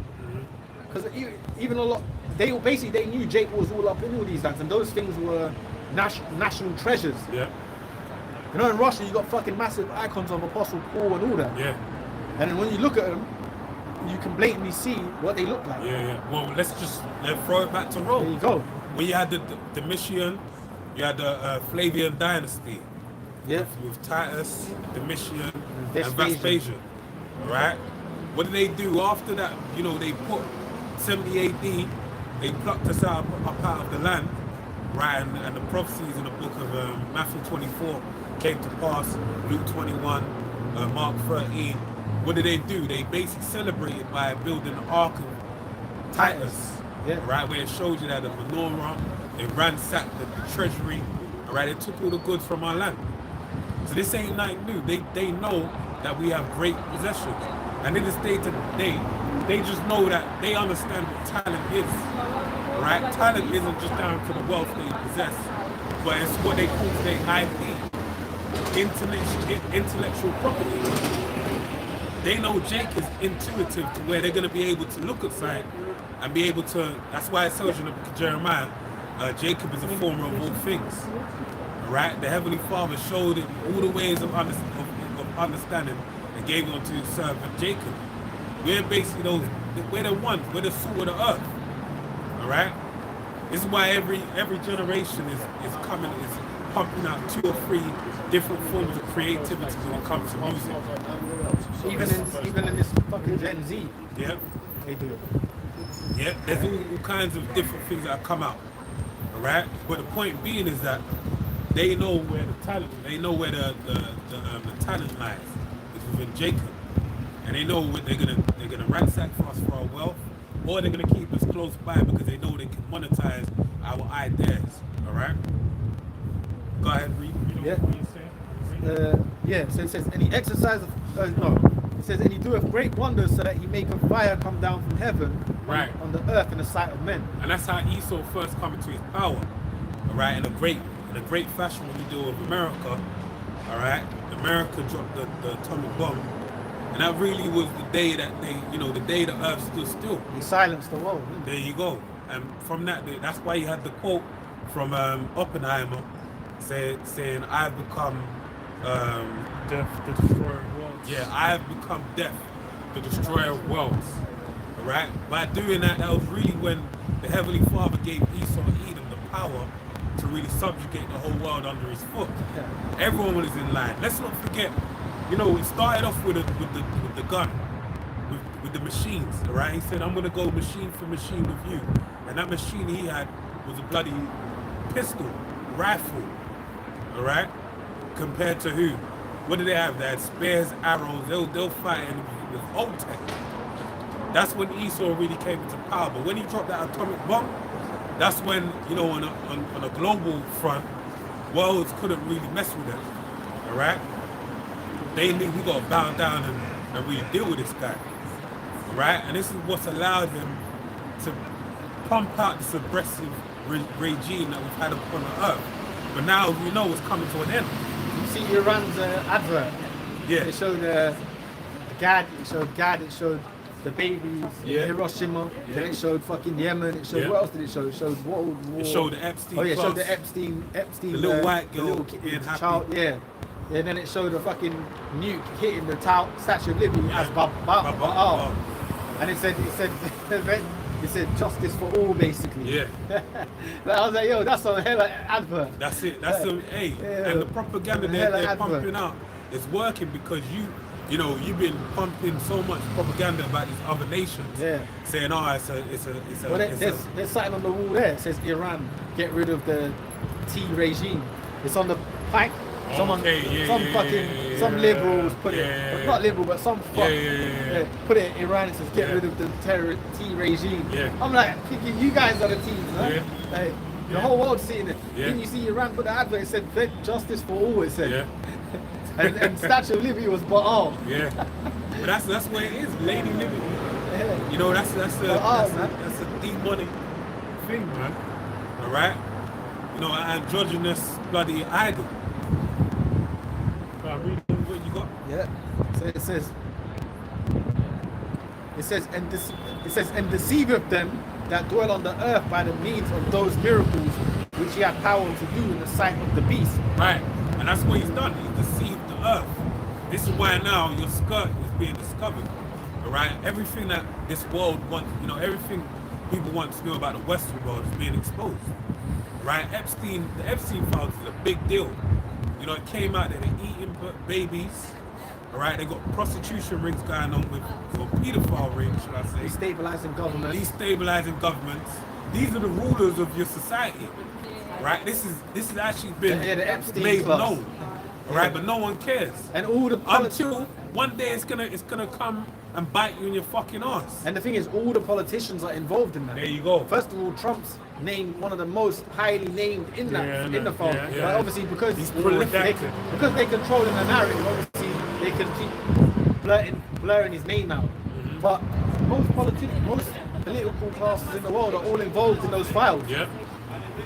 Because even a lot, they knew Jake was all up in all these things, and those things were national treasures. Yeah. In Russia, you got fucking massive icons of Apostle Paul and all that. Yeah. And then when you look at them, you can blatantly see what they look like. Yeah. Well, let's throw it back to Rome. There you go. When you had the Domitian, you had the Flavian dynasty. Yeah. With Titus, Domitian, and Vespasian. Right? What did they do after that? They put 70 AD, they plucked us up out of the land, right? And the prophecies in the book of Matthew 24 came to pass, Luke 21, Mark 13. What did they do? They basically celebrated by building the Ark of Titus, right? Where it showed you that the menorah, they ransacked the treasury, right? They took all the goods from our land. So this ain't nothing new. They know that we have great possessions. And in this day to day, they just know that they understand what talent is, right? Talent isn't just down to the wealth they possess, but it's what they call today IP, intellectual property. They know Jake is intuitive to where they're going to be able to look at something and be able to, that's why it tells you in the book of Jeremiah, Jacob is a former of all things. Right? The Heavenly Father showed it all the ways of understanding and gave it to his servant Jacob. We're basically we're the ones, we're the salt of the earth. Alright? This is why every generation is pumping out 2 or 3 different forms of creativity when it comes to music. Even in this fucking Gen Z, Yeah, they do it. yeah. There's all kinds of different things that have come out. All right, but the point being is that they know where the talent. They know where the talent lies. It's within Jacob, and they know what they're gonna ransack for us for our wealth, or they're gonna keep us close by because they know they can monetize our ideas. All right. Go ahead, read. Yeah. What you're saying? Yeah, so it says, and he exerciseth, it says, and he doeth great wonders so that he maketh fire come down from heaven Right. on the earth in the sight of men. And that's how Esau first come into his power. All right, in a great fashion when you deal with America. All right, America dropped the atomic bomb, and that really was the day that the day the earth stood still. He silenced the world. Didn't There you go. And from that's why you had the quote from Oppenheimer saying, "I've become, Death, the destroyer of worlds. yeah, I have become death, the destroyer of worlds." All right. By doing that, that was really when the Heavenly Father gave Esau and Edom the power to really subjugate the whole world under his foot. Yeah. Everyone was in line. Let's not forget, we started off with the gun, with the machines, all right? He said, I'm gonna go machine for machine with you. And that machine he had was a bloody pistol, rifle, all right? Compared to who? What did they have? They had spears, arrows, they'll fight with old tech. That's when Esau really came into power. But when he dropped that atomic bomb, that's when, on a global front, worlds couldn't really mess with it. All right? They knew we got to bow down and really deal with this guy. All right? And this is what's allowed him to pump out this aggressive regime that we've had upon the earth. But now we know it's coming to an end. You see Iran's advert? Yeah. It showed Gad, it showed the babies Yeah. in Hiroshima, then it showed fucking Yemen, it showed, Yeah. what else did it show? It showed World War. It showed the Epstein. Oh yeah, it showed plus. the Epstein, The little white the girl little being happy. child, yeah. Yeah, then it showed a fucking nuke hitting the Statue of Liberty Yeah. as Ba'al. And it said justice for all, basically. Yeah. Like, I was like, yo, that's a hella advert. That's it. That's hey. Yeah. And the propaganda Hella they're advert. pumping out is working because you've been pumping so much propaganda about these other nations. Yeah. Saying, it's a. Well, there's something on the wall there. It says Iran, get rid of the T regime. It's on the pipe. Some liberals put it, not liberal, but some fuck put it in Iran. It says get rid of the terror T regime. Yeah. I'm like, thinking, you guys are the T's, huh? Yeah. Like, the whole world's seeing it. Yeah. Then you see Iran put the advert. It said justice for all. It said. Yeah. and Statue of Liberty was Ba'al. Yeah. But that's where it is, Lady Liberty. Yeah. That's a demonic thing, man. All right. An androgynous bloody idol. Read what you got. Yeah. So it says, and deceiveth them that dwell on the earth by the means of those miracles which he had power to do in the sight of the beast. Right. And that's what he's done. He's deceived the earth. This is why now your skirt is being discovered. All right. Everything that this world wants, everything people want to know about the Western world is being exposed. Right. The Epstein files is a big deal. It came out that they're eating babies. All right, they got prostitution rings going on or pedophile rings, should I say? Destabilizing government. Destabilizing governments. These are the rulers of your society. Right? This is actually been the Epstein made class. known. All right, but no one cares. And all the until one day it's gonna come and bite you in your fucking ass. And the thing is, all the politicians are involved in that. There you go. First of all, Trump's named one of the most highly named in the phone. Yeah. But obviously, because He's they prolific. because they controlling the narrative, obviously they can keep blurring his name out. Mm-hmm. But most political classes in the world are all involved in those files. Yeah.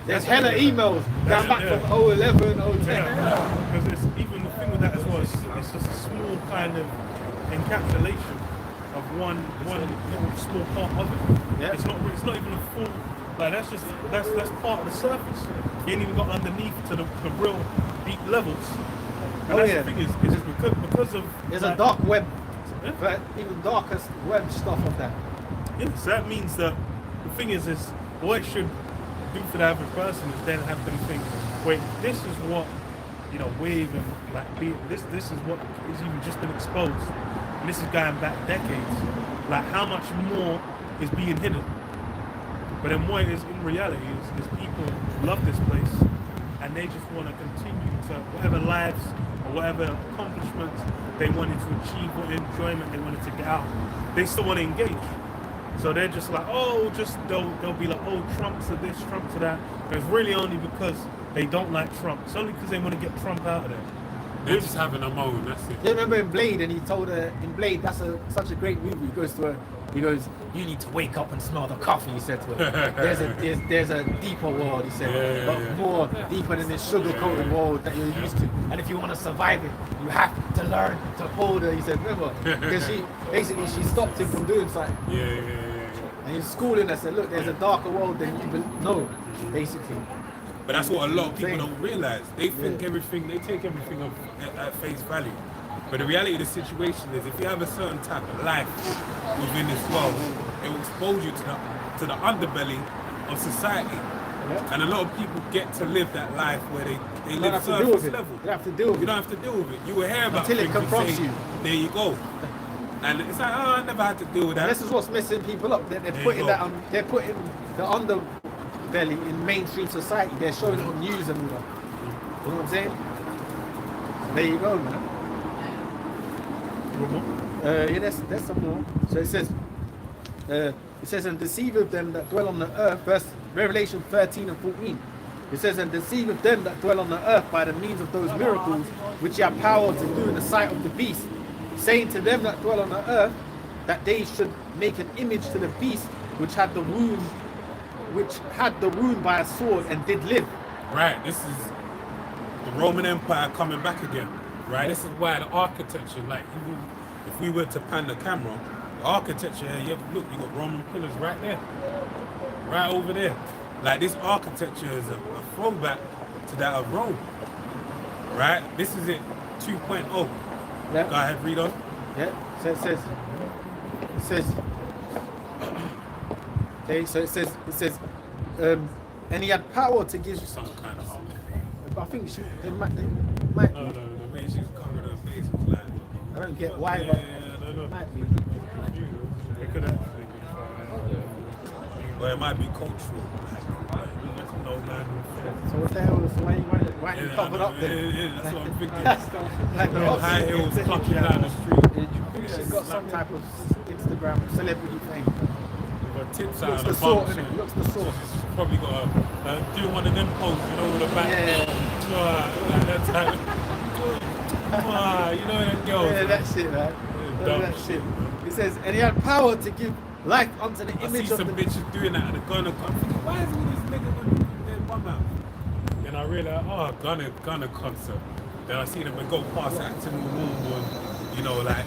There's hella emails going back from 011, 010. Yeah, because it's even the thing with that as well. It's just a small kind of encapsulation of one little small part of it. Yeah. It's not even a full. Like that's part of the surface. You ain't even got underneath to the real deep levels. And that's the thing is because of there's a dark web, but even darker web stuff of that. Yeah, so that means that the thing is what it should do for the average person is then have them think, wait, this is what, wave and like this is what is even just been exposed. And this is going back decades. Like how much more is being hidden? But then what it is in reality is people love this place and they just want to continue to whatever lives or whatever accomplishments they wanted to achieve, what enjoyment they wanted to get out, they still want to engage. So they're just like, they'll be like, oh, Trump to this, Trump to that. But it's really only because they don't like Trump. It's only because they want to get Trump out of there. They're just having a moan, that's it. You remember in Blade, and he told her, in Blade, that's such a great movie. He goes to her, he goes, you need to wake up and smell the coffee, he said to her. There's a deeper world, he said, but more deeper than this sugar-coated world that you're used to. And if you want to survive it, you have to learn to hold her, he said, remember? Because she stopped him from doing something. And he's schooling her, said, look, there's a darker world than you know, basically. But that's what a lot of people don't realize. They think they take everything at face value. But the reality of the situation is, if you have a certain type of life within this world, it will expose you to the underbelly of society. And a lot of people get to live that life where they live surface level. You don't have to deal with it. You don't have to deal with it. You will hear about until it confronts you. There you go. And it's like, I never had to deal with that. And this is what's messing people up. They're putting they're putting the underbelly in mainstream society. They're showing it on news and all that. You know what I'm saying? There you go, man. There's some more. So it says, and deceiveth them that dwell on the earth, verse Revelation 13 and 14. It says, and deceiveth them that dwell on the earth by the means of those miracles which ye have power to do in the sight of the beast, saying to them that dwell on the earth that they should make an image to the beast which had the wound by a sword and did live. Right, this is the Roman Empire coming back again. Right, this is why the architecture, like if we were to pan the camera, the architecture here, look, you got Roman pillars right there, right over there. Like this architecture is a throwback to that of Rome. Right, this is it 2.0. Yeah. Go ahead, read on. Yeah. So it says, and he had power to give Some kind of. I think they might. No, the way she's covered her face was like. I don't get why, but it might be. It could actually be fine. Well, it might be cultural. No man. So what the hell is why you covered up there? Yeah, that's what I'm thinking. Like the high heels clucking down the street. She's got some type of Instagram celebrity thing. Got tits out Looks of the the sort, bum. innit? Looks the sort. She's probably got do one of them poses, you know, with the back. Like that type. You know them girls. Yeah, that shit, man. That shit. It says, and he had power to give life unto the I image see of some the bitches doing that at the gunner. I'm thinking, why is all these niggas with their bum out? And I realize, gunner concert. Then I see them and go past acting all normal and, you know, like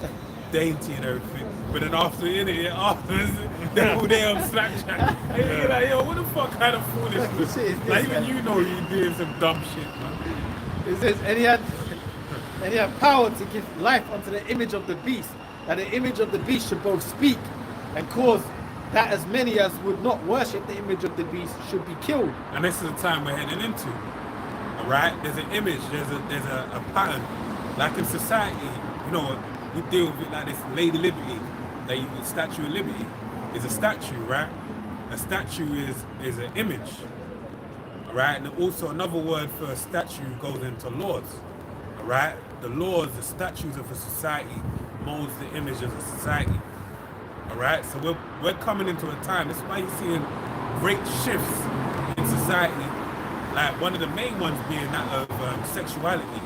dainty and everything. But then afterwards, they're all there on Snapchat. And you're like, yo, what the fuck kind of foolishness? Like, even you know you're doing some dumb shit, man. It says, and he had power to give life unto the image of the beast, that the image of the beast should both speak and cause that as many as would not worship the image of the beast should be killed. And this is the time we're heading into. Alright? There's an image, there's a pattern. Like in society, you know, we deal with it like this Lady Liberty, like the Statue of Liberty is a statue, right? A statue is an image. Alright? And also another word for a statue goes into laws. Alright? The laws, the statues of a society molds the image of a society. Alright? So we're coming into a time, that's why you're seeing great shifts in society. Like one of the main ones being that of sexuality.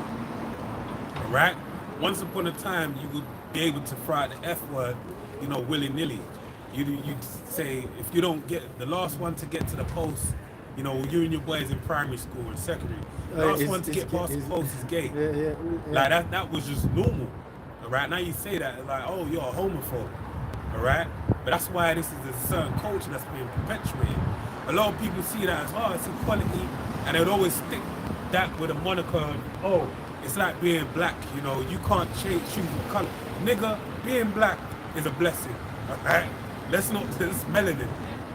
Alright? Once upon a time, you would be able to throw out the F word, you know, willy-nilly. You'd say, if you don't get the last one to get to the post, you know, you and your boys in primary school and secondary, last one to get past the post is gay. Yeah. Like that was just normal. Alright, now you say that, like, oh, you're a homophobe. Alright? But that's why this is a certain culture that's being perpetuated. A lot of people see that as, oh, it's equality, and they would always stick that with a moniker of, oh, it's like being black, you know, you can't choose what color. Nigga, being black is a blessing, alright? Let's not, it's melanin,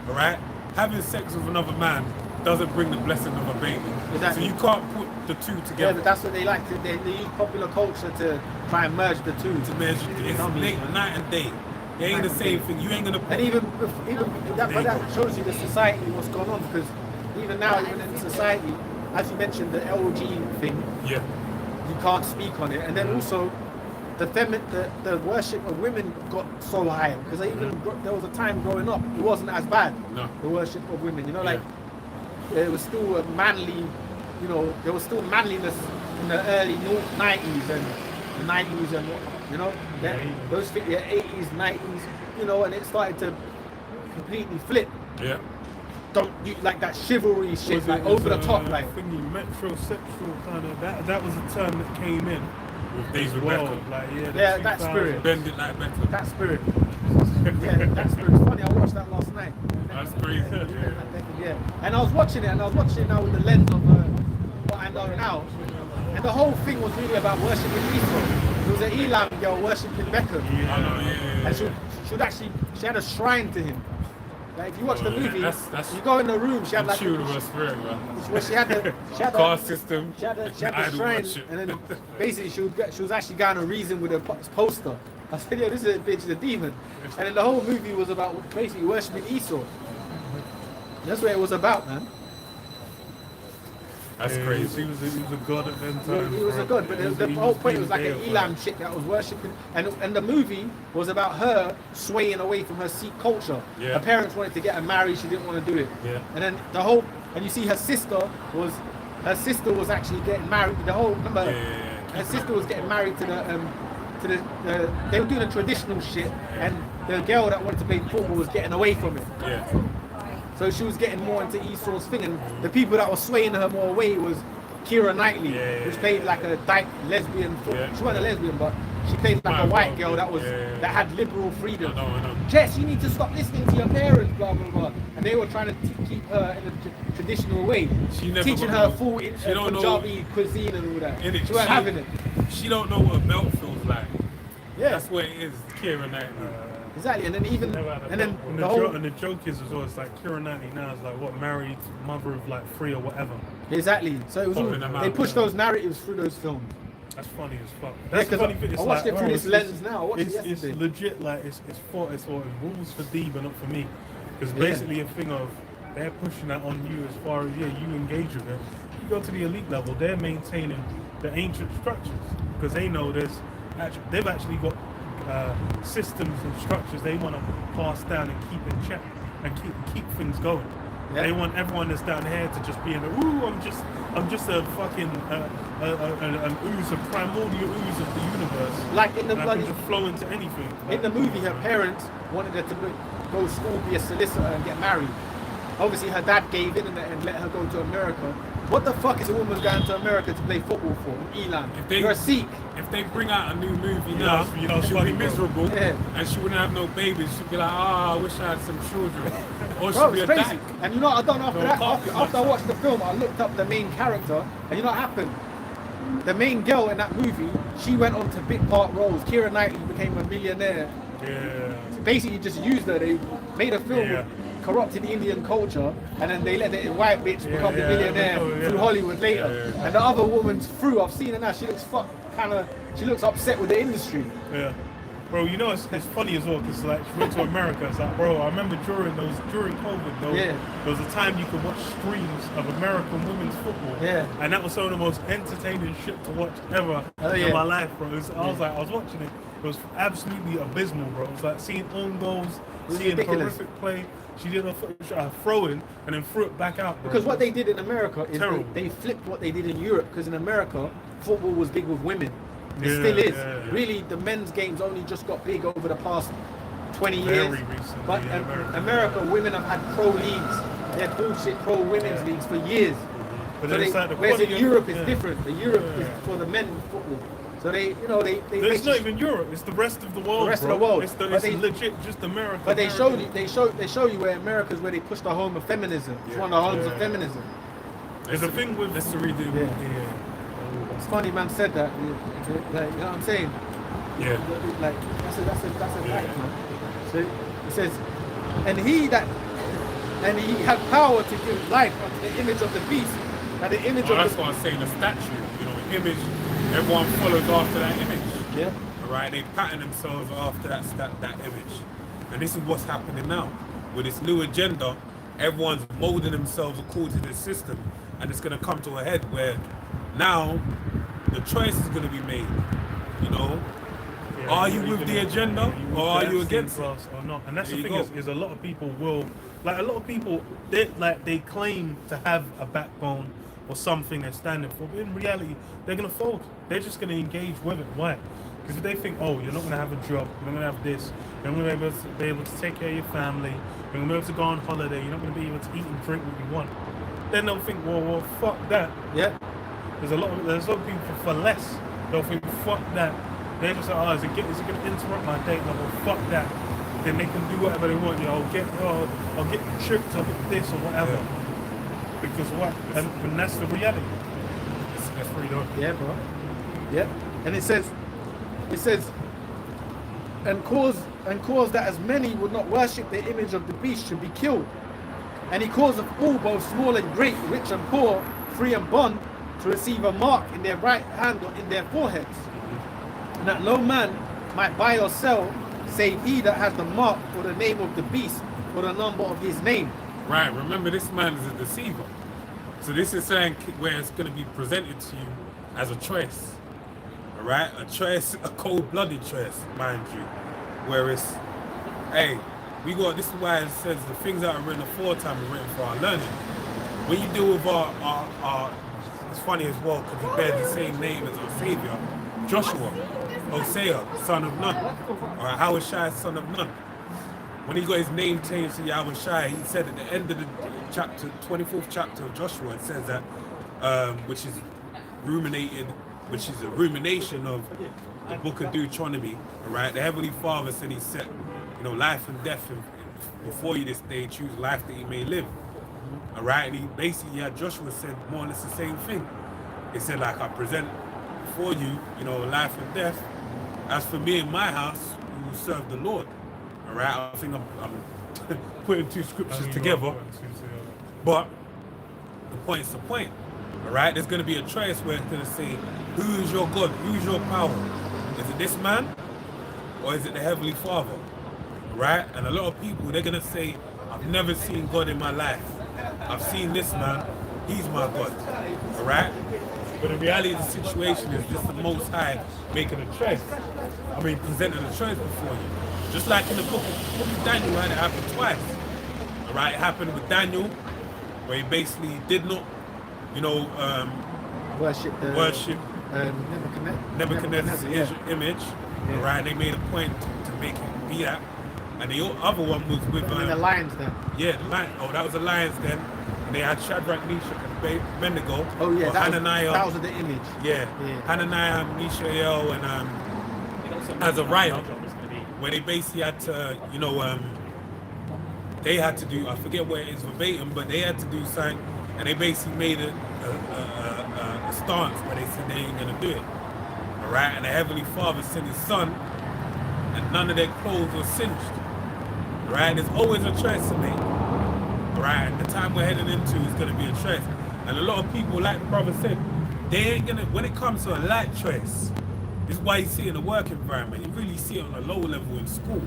alright? Having sex with another man doesn't bring the blessing of a baby. Exactly. So you can't put the two Yeah, together. but that's what they like. They use popular culture to try and merge the two. To measure, it's night and day. It ain't the same thing. You ain't gonna put. And even that shows you the society, what's going on, because even now, even in society, as you mentioned, the LG thing, Yeah. you can't speak on it. And then also, the worship of women got so high, because there was a time growing up, it wasn't as bad, No. the worship of women, you know, like, there was still a manly, you know, there was still manliness in the early 90s and the 90s and what, you know, those 80s, 90s, you know, and it started to completely flip. Yeah. Like that chivalry shit, like over the top, like thingy, metrosexual kind of that was a term that came in With David well. Beckham. Like that spirit. Bend it like Beckham. That spirit. Yeah, that spirit's funny. I watched that last night. That's crazy. Yeah, and I was watching it now with the lens of what I know now, and the whole thing was really about worshiping Esau. There was an Elam girl worshiping Beckham, and she had a shrine to him. Like if you watch the movie, that's you go in the room, she had like children of spirit, man. where she had the Caste system. She had the idol shrine, worship. and then basically she was actually going to reason with a poster. I said, yo, this is a bitch, is a demon. And then the whole movie was about basically worshipping Esau. That's what it was about, man. That's crazy. He was a god at them times. He was a god, but the whole point was like an Elam chick that was worshipping, and the movie was about her swaying away from her Sikh culture. Yeah. Her parents wanted to get her married, she didn't want to do it. Yeah. And then and you see her sister was actually getting married. Her sister was getting married to they were doing the traditional shit, and the girl that wanted to play football was getting away from it. Yeah. So she was getting more into Esau's thing, and the people that were swaying her more away was Keira Knightley, which played like a dyke lesbian. Yeah. She wasn't a lesbian, but she played like a white girl that had liberal freedom. I know. Jess, you need to stop listening to your parents, blah blah blah. And they were trying to keep her in a traditional way, teaching her full Punjabi cuisine and all that. She wasn't having it. She don't know what a belt feels like. Yeah, That's what it is, Keira Knightley. exactly. And then the joke is as well, it's like Keira Knightley now is like what, married, mother of like 3 or whatever. Exactly. So it was they pushed those narratives through those films. That's funny as fuck. That's the funny thing. I watched it through this lens now. I watched it yesterday. It's legit, like it's rules for D but not for me. It's basically a thing of they're pushing that on you as far as you engage with it. You go to the elite level, they're maintaining the ancient structures because they know they've actually got systems and structures they want to pass down and keep in check and keep things going. Yeah. They want everyone that's down here to just be in I'm just a fucking an ooze, a primordial ooze of the universe. Like in the bloody just flow into anything. In the movie, her parents wanted her to go to school, be a solicitor, and get married. Obviously, her dad gave in and let her go to America. What the fuck is a woman going to America to play football for? Elam. You're a Sikh. If they bring out a new movie now, she'll be miserable and she wouldn't have no babies. She'll be like, I wish I had some children. Or she'll be a dyke. And you know what I done after that? After I watched the film, I looked up the main character, and you know what happened? The main girl in that movie, she went on to big part roles. Keira Knightley became a millionaire. Yeah. Basically, just used her. They made a film with corrupted Indian culture, and then they let the white bitch become the millionaire through Hollywood later. And the other woman's through. I've seen her now. She looks she looks upset with the industry. Yeah. Bro, you know it's funny as well because like she went to America. It's like, bro, I remember during COVID, there was a time you could watch streams of American women's football. Yeah. And that was some of the most entertaining shit to watch ever in my life, bro. I was watching it. It was absolutely abysmal, bro. It was like seeing own goals, seeing horrific play. She did a throw-in and then threw it back out, bro. Because what they did in America is they flipped what they did in Europe. Because in America, football was big with women. It still is. Yeah. Really, the men's games only just got big over the past 20 years. Very recently. But America, women have had pro leagues. They had bullshit pro women's leagues for years. But whereas in Europe, it's different. The Europe is for the men football. So it's not even Europe. It's the rest of the world. The rest of the world. It's legit just America. But they show you where America's where they push the home of feminism. It's one of the homes of feminism. There's a thing with let's redo. It's funny, man said that. Like, you know what I'm saying? Yeah. Like that's a fact, man. So it says, and he that and he had power to give life unto the image of the beast. That the image of that's the what I'm saying, the statue, you know, image, everyone follows after that image. yeah. Right? They pattern themselves after that image. And this is what's happening now. With this new agenda, everyone's molding themselves according to this system. And it's going to come to a head where now the choice is going to be made. You know? Yeah, Are you with the agenda or are you against it? Or not? And that's There the you thing go. is a lot of people will, like a lot of people, they claim to have a backbone or something they're standing for, but in reality, they're gonna fold. They're just gonna engage with it. Why? Because if they think, oh, you're not gonna have a job, you're not gonna have this, you're not gonna be able to take care of your family, you're gonna be able to go on holiday, you're not gonna be able to eat and drink what you want, then they'll think, well, fuck that. Yeah. There's a lot of people for less. They'll think, fuck that. They're just like, oh, is it going to interrupt my date? No, well, fuck that. Then they can do whatever they want. You know, I'll get tricked, I'll get this or whatever. Yeah. Because what? And that's the reality. That's freedom. Yeah, bro. Yeah. And it says, and cause that as many would not worship the image of the beast should be killed. And he causeth all, both small and great, rich and poor, free and bond, to receive a mark in their right hand or in their foreheads, and that no man might buy or sell, save he that has the mark or the name of the beast or the number of his name. Right, remember this man is a deceiver. So this is saying where it's going to be presented to you as a choice. Alright, a choice, a cold-blooded choice, mind you. Where it's, hey, this is why it says the things that are written aforetime are written for our learning. When you deal with our it's funny as well because he bears the same name as our Savior, Joshua, Hosea, son of Nun, or Yahushua, son of Nun. When he got his name changed to Yahushua, he said at the end of the chapter, 24th chapter of Joshua, it says that, which is a rumination of the book of Deuteronomy, right? The Heavenly Father said he set, life and death before you this day, choose life that you may live. All right, and he basically had Joshua said more or less the same thing. He said, like, I present before you, life and death. As for me and my house, we will serve the Lord. All right, I think I'm putting two scriptures together, but the point's the point. All right, there's going to be a choice where it's going to say, who is your God? Who's your power? Is it this man or is it the Heavenly Father? All right, and a lot of people, they're going to say, I've never seen God in my life. I've seen this man, he's my God, all right? But the reality of the situation is this the Most High making a choice. Presenting a choice before you. Just like in the book of Daniel, had it happen twice, all right? It happened with Daniel, where he basically did not, Worship Nebuchadnezzar's image, Yeah. all right? They made a point to make it be that. And the other one was with the lions then. yeah, the lion. Oh, that was the lions then. And they had Shadrach, Meshach, and Abednego. Oh yeah, or that Hananiah. was the image. Yeah, Hananiah, Mishael, and Azariah, where they basically had to, they had to do. I forget where it is verbatim, but they had to do something, and they basically made a stance where they said they ain't gonna do it. All right, and the Heavenly Father sent His Son, and none of their clothes were singed. Right? There's always a choice to make. Right? And the time we're heading into is going to be a choice. And a lot of people, like the brother said, they ain't going to, when it comes to a light choice, this is why you see it in the work environment. You really see it on a low level in school.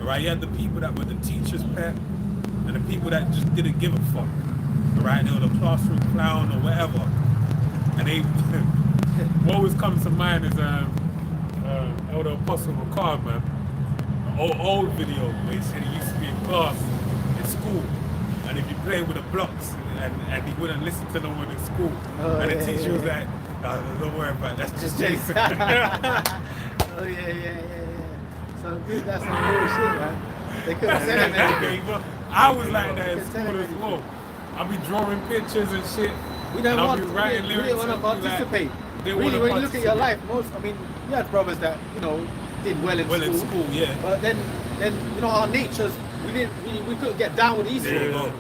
Right? You had the people that were the teacher's pet and the people that just didn't give a fuck. Right? They were the classroom clown or whatever. And they, what always comes to mind is Elder Apostle McCard, man. Old video where he said he used to be in class in school, and if you play with the blocks and he wouldn't listen to no one in school, and the teacher was like, don't worry about it, that's just Jason. Oh yeah. So that's some bullshit, man. They couldn't say anything. I was like that in school as well. I'd be drawing pictures and shit. We don't want to writing lyrics. We want to participate. Really, when you look at your life, you had brothers that did well in school. Yeah. But then our natures, we couldn't get down with eating. There you go.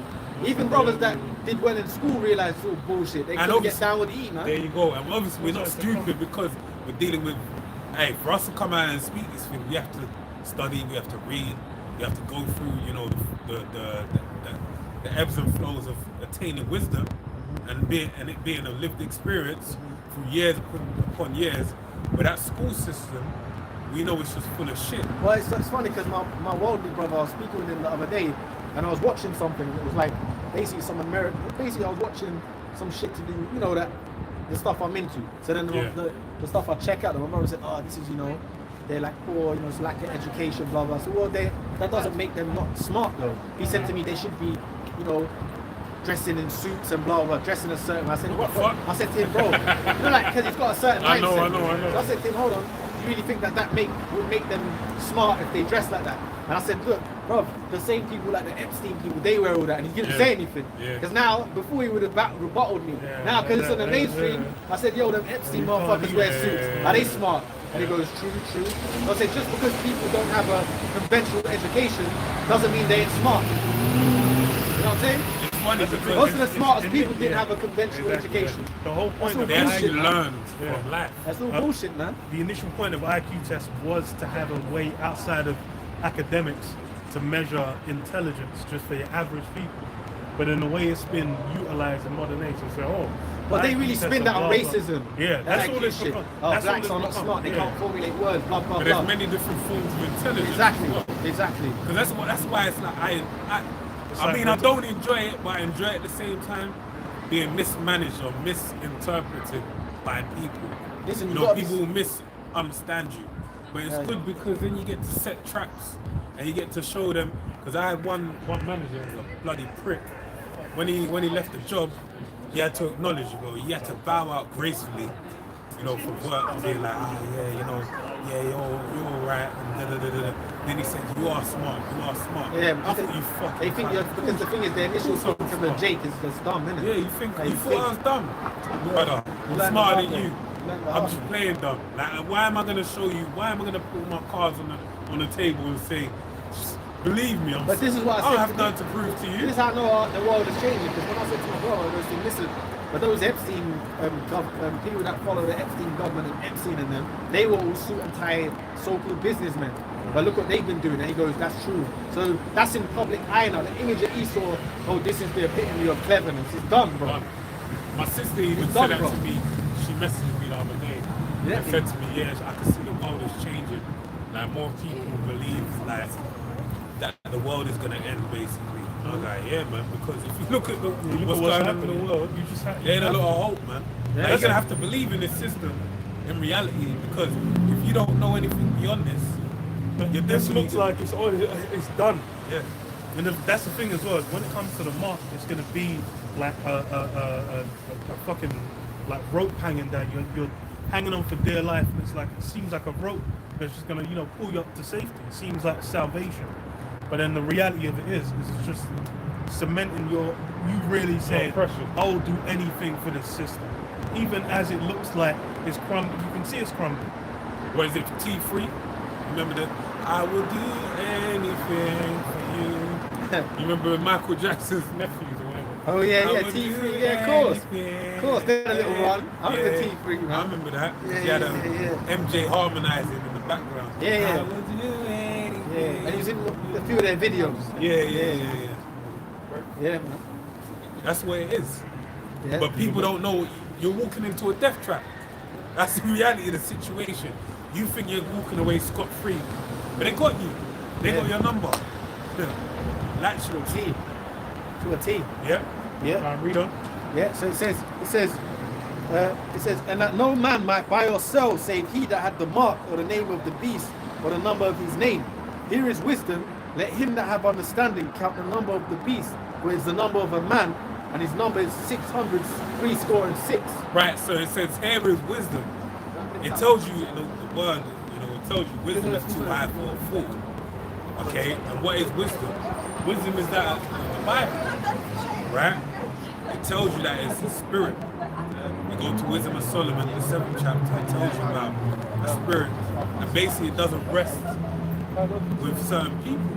Even brothers that did well in school realized it's all bullshit. They couldn't get down with eating, man. There you go. And obviously we're not stupid because we're dealing with, for us to come out and speak this thing, we have to study, we have to read, we have to go through, the ebbs and flows of attaining wisdom and it being a lived experience through years upon years. But that school system, we know it's just full of shit. Well, it's funny because my worldly brother, I was speaking with him the other day, and I was watching something. It was like basically I was watching some shit to do, you know, that the stuff I'm into. So then the stuff I check out, and my brother said, "Oh, this is, you know, they're like poor, you know, it's lack of education, blah blah." So well, that doesn't make them not smart though. He said to me they should be, you know, dressing in suits and blah blah, dressing a certain. I said, what the fuck? I said to him, bro, you know, like because he's got a certain mindset. I know. So I said to him, hold on, you really think that would make them smart if they dress like that? And I said, look, bro, the same people like the Epstein people, they wear all that, and he didn't say anything. Because now, before he would have rebutted me. Now, because it's on the mainstream, I said, yo, them Epstein motherfuckers wear suits. Are they smart? And he goes, true. I said, just because people don't have a conventional education doesn't mean they ain't smart. You know what I'm saying? It's funny because most of the smartest people didn't have a conventional education. The whole point of they actually learned from life. That's all bullshit, man. The initial point of IQ test was to have a way outside of academics to measure intelligence just for your average people. But in the way it's been utilized in modern age, it's like, oh. But they really spin that on racism. Yeah, that's all this shit. Blacks are not smart, they can't formulate words, blah, blah, blah. But there's many different forms of intelligence. Exactly. Because that's why it's like, I don't enjoy it, but I enjoy it at the same time being mismanaged or misinterpreted by people. Listen, you know, people will misunderstand you. But it's good because then you get to set traps and you get to show them. Because I had one manager, a bloody prick. When he left the job, he had to acknowledge, he had to bow out gracefully, you know, for work and being like, you're all right, and Then he said, you are smart. Yeah, I thought you fucking. They think because the thing is, the initial thing to the Jake is dumb, isn't it? Yeah, you thought I was dumb, brother. I'm smarter than you. I'm just playing dumb. Like, why am I gonna show you? Why am I gonna put my cards on the table and say, believe me, but this is what I don't have nothing to prove to you. This is how I know the world is changing. Because when I said to my brother, I was saying, listen, but those Epstein people that follow the Epstein government and Epstein and them, they were all suit and tie so-called businessmen. But look what they've been doing. And he goes, that's true. So that's in public eye now. The image of Esau, oh, this is the epitome of cleverness. It's done, bro. My sister even said that to me. She messaged me the other day. Yeah. And said to me, I can see the world is changing. Like, more people believe, like, that the world is gonna end basically. I was like, yeah, man, because if you look at what's going on in the world, there ain't a lot of hope, man. Like, you're gonna have to believe in this system in reality, because if you don't know anything beyond this, this looks like it's done. Yeah. And that's the thing as well. When it comes to the mark, it's gonna be like a fucking like rope hanging down. You're hanging on for dear life, and it's like it seems like a rope that's just gonna pull you up to safety. It seems like salvation. But then the reality of it is it's just cementing you really saying, I'll do anything for this system. Even as it looks like it's crumbling, you can see it's crumbling. What is it, T3? Remember that? I will do anything for you. You remember Michael Jackson's nephews or whatever? Oh yeah, T3, yeah, of course. Of course, they had a little run. I remember T3, man. I remember that. He had MJ harmonizing in the background. Yeah. I will do anything. Yeah, and he was in a few of their videos. Yeah. Yeah, man. That's what it is. Yeah. But people don't know you're walking into a death trap. That's the reality of the situation. You think you're walking away scot-free, but they got you. They got your number. Literally. To a T. Yeah. Read on. Yeah, so it says, and that no man might buy or sell save he that had the mark or the name of the beast or the number of his name. Here is wisdom. Let him that have understanding count the number of the beast, for it is the number of a man, and his number is 666. Right, so it says here is wisdom. It tells you, the word, it tells you wisdom is too high for a fool. Okay, and what is wisdom? Wisdom is that of the Bible, right? It tells you that it's the spirit. We go to Wisdom of Solomon, the 7th chapter. It tells you about the spirit, and basically it doesn't rest with certain people,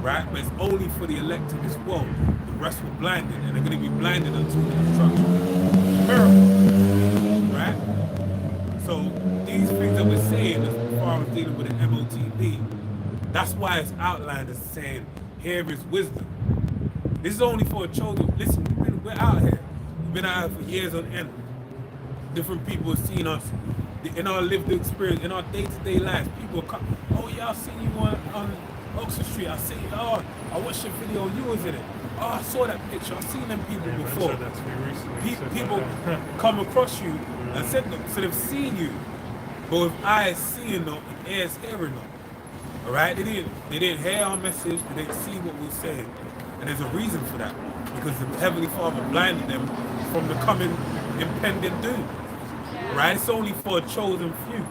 right? But it's only for the elect of this world. The rest were blinded, and they're going to be blinded until the destruction of miracle, right? So these things that we're saying as far as dealing with the MOTB, that's why it's outlined as saying, here is wisdom. This is only for a chosen. Listen, we're out here. We've been out here for years on end. Different people have seen us in our lived experience, in our day-to-day lives. People come, oh yeah, I've seen you on Oxford Street. I see, oh, I watched your video, you was in it. Oh, I saw that picture. I've seen them people before. People come across you and said them, so they've seen you, but with eyes seeing them and ears hearing them. All right, they didn't hear our message, they didn't see what we were saying, and there's a reason for that, because the Heavenly Father blinded them from the coming impending doom. Right, it's only for a chosen few,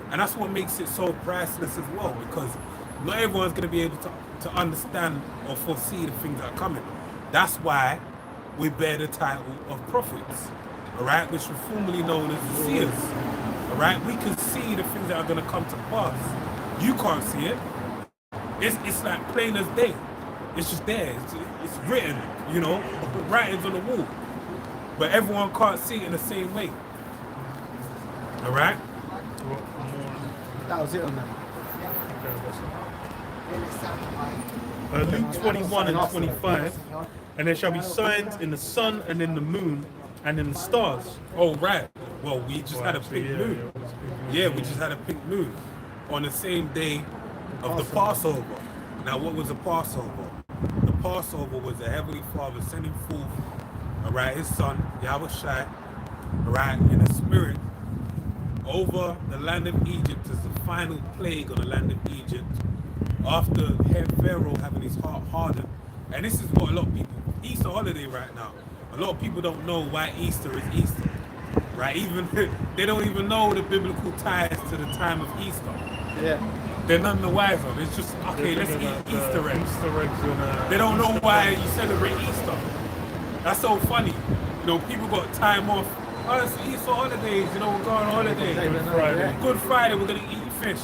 and that's what makes it so priceless as well, because not everyone's going to be able to understand or foresee the things that are coming. That's why we bear the title of prophets, all right, which were formerly known as the seers. All right, we can see the things that are going to come to pass. You can't see it. It's like plain as day. It's just there. It's written, you know, writings on the wall. But everyone can't see it in the same way. All right? That was it on that. Luke 21 and 25. And there shall be signs in the sun and in the moon and in the stars. Oh, right. Well, we just had a pink moon. Yeah, we just had a pink moon on the same day of the Passover. Now, what was the Passover? The Passover was the Heavenly Father sending forth, all right, his son, Yahweh Shai, all right, in a spirit over the land of Egypt as the final plague on the land of Egypt after Pharaoh having his heart hardened. And this is what a lot of people, Easter holiday right now, a lot of people don't know why Easter is Easter, right? Even they don't even know the biblical ties to the time of Easter. Yeah. They're none the wiser. It's just, okay, let's eat Easter eggs. They don't know why you celebrate Easter. That's so funny. You know, people got time off. Oh, it's Easter holidays, you know, we're going on holiday. Good Friday, we're going to eat fish.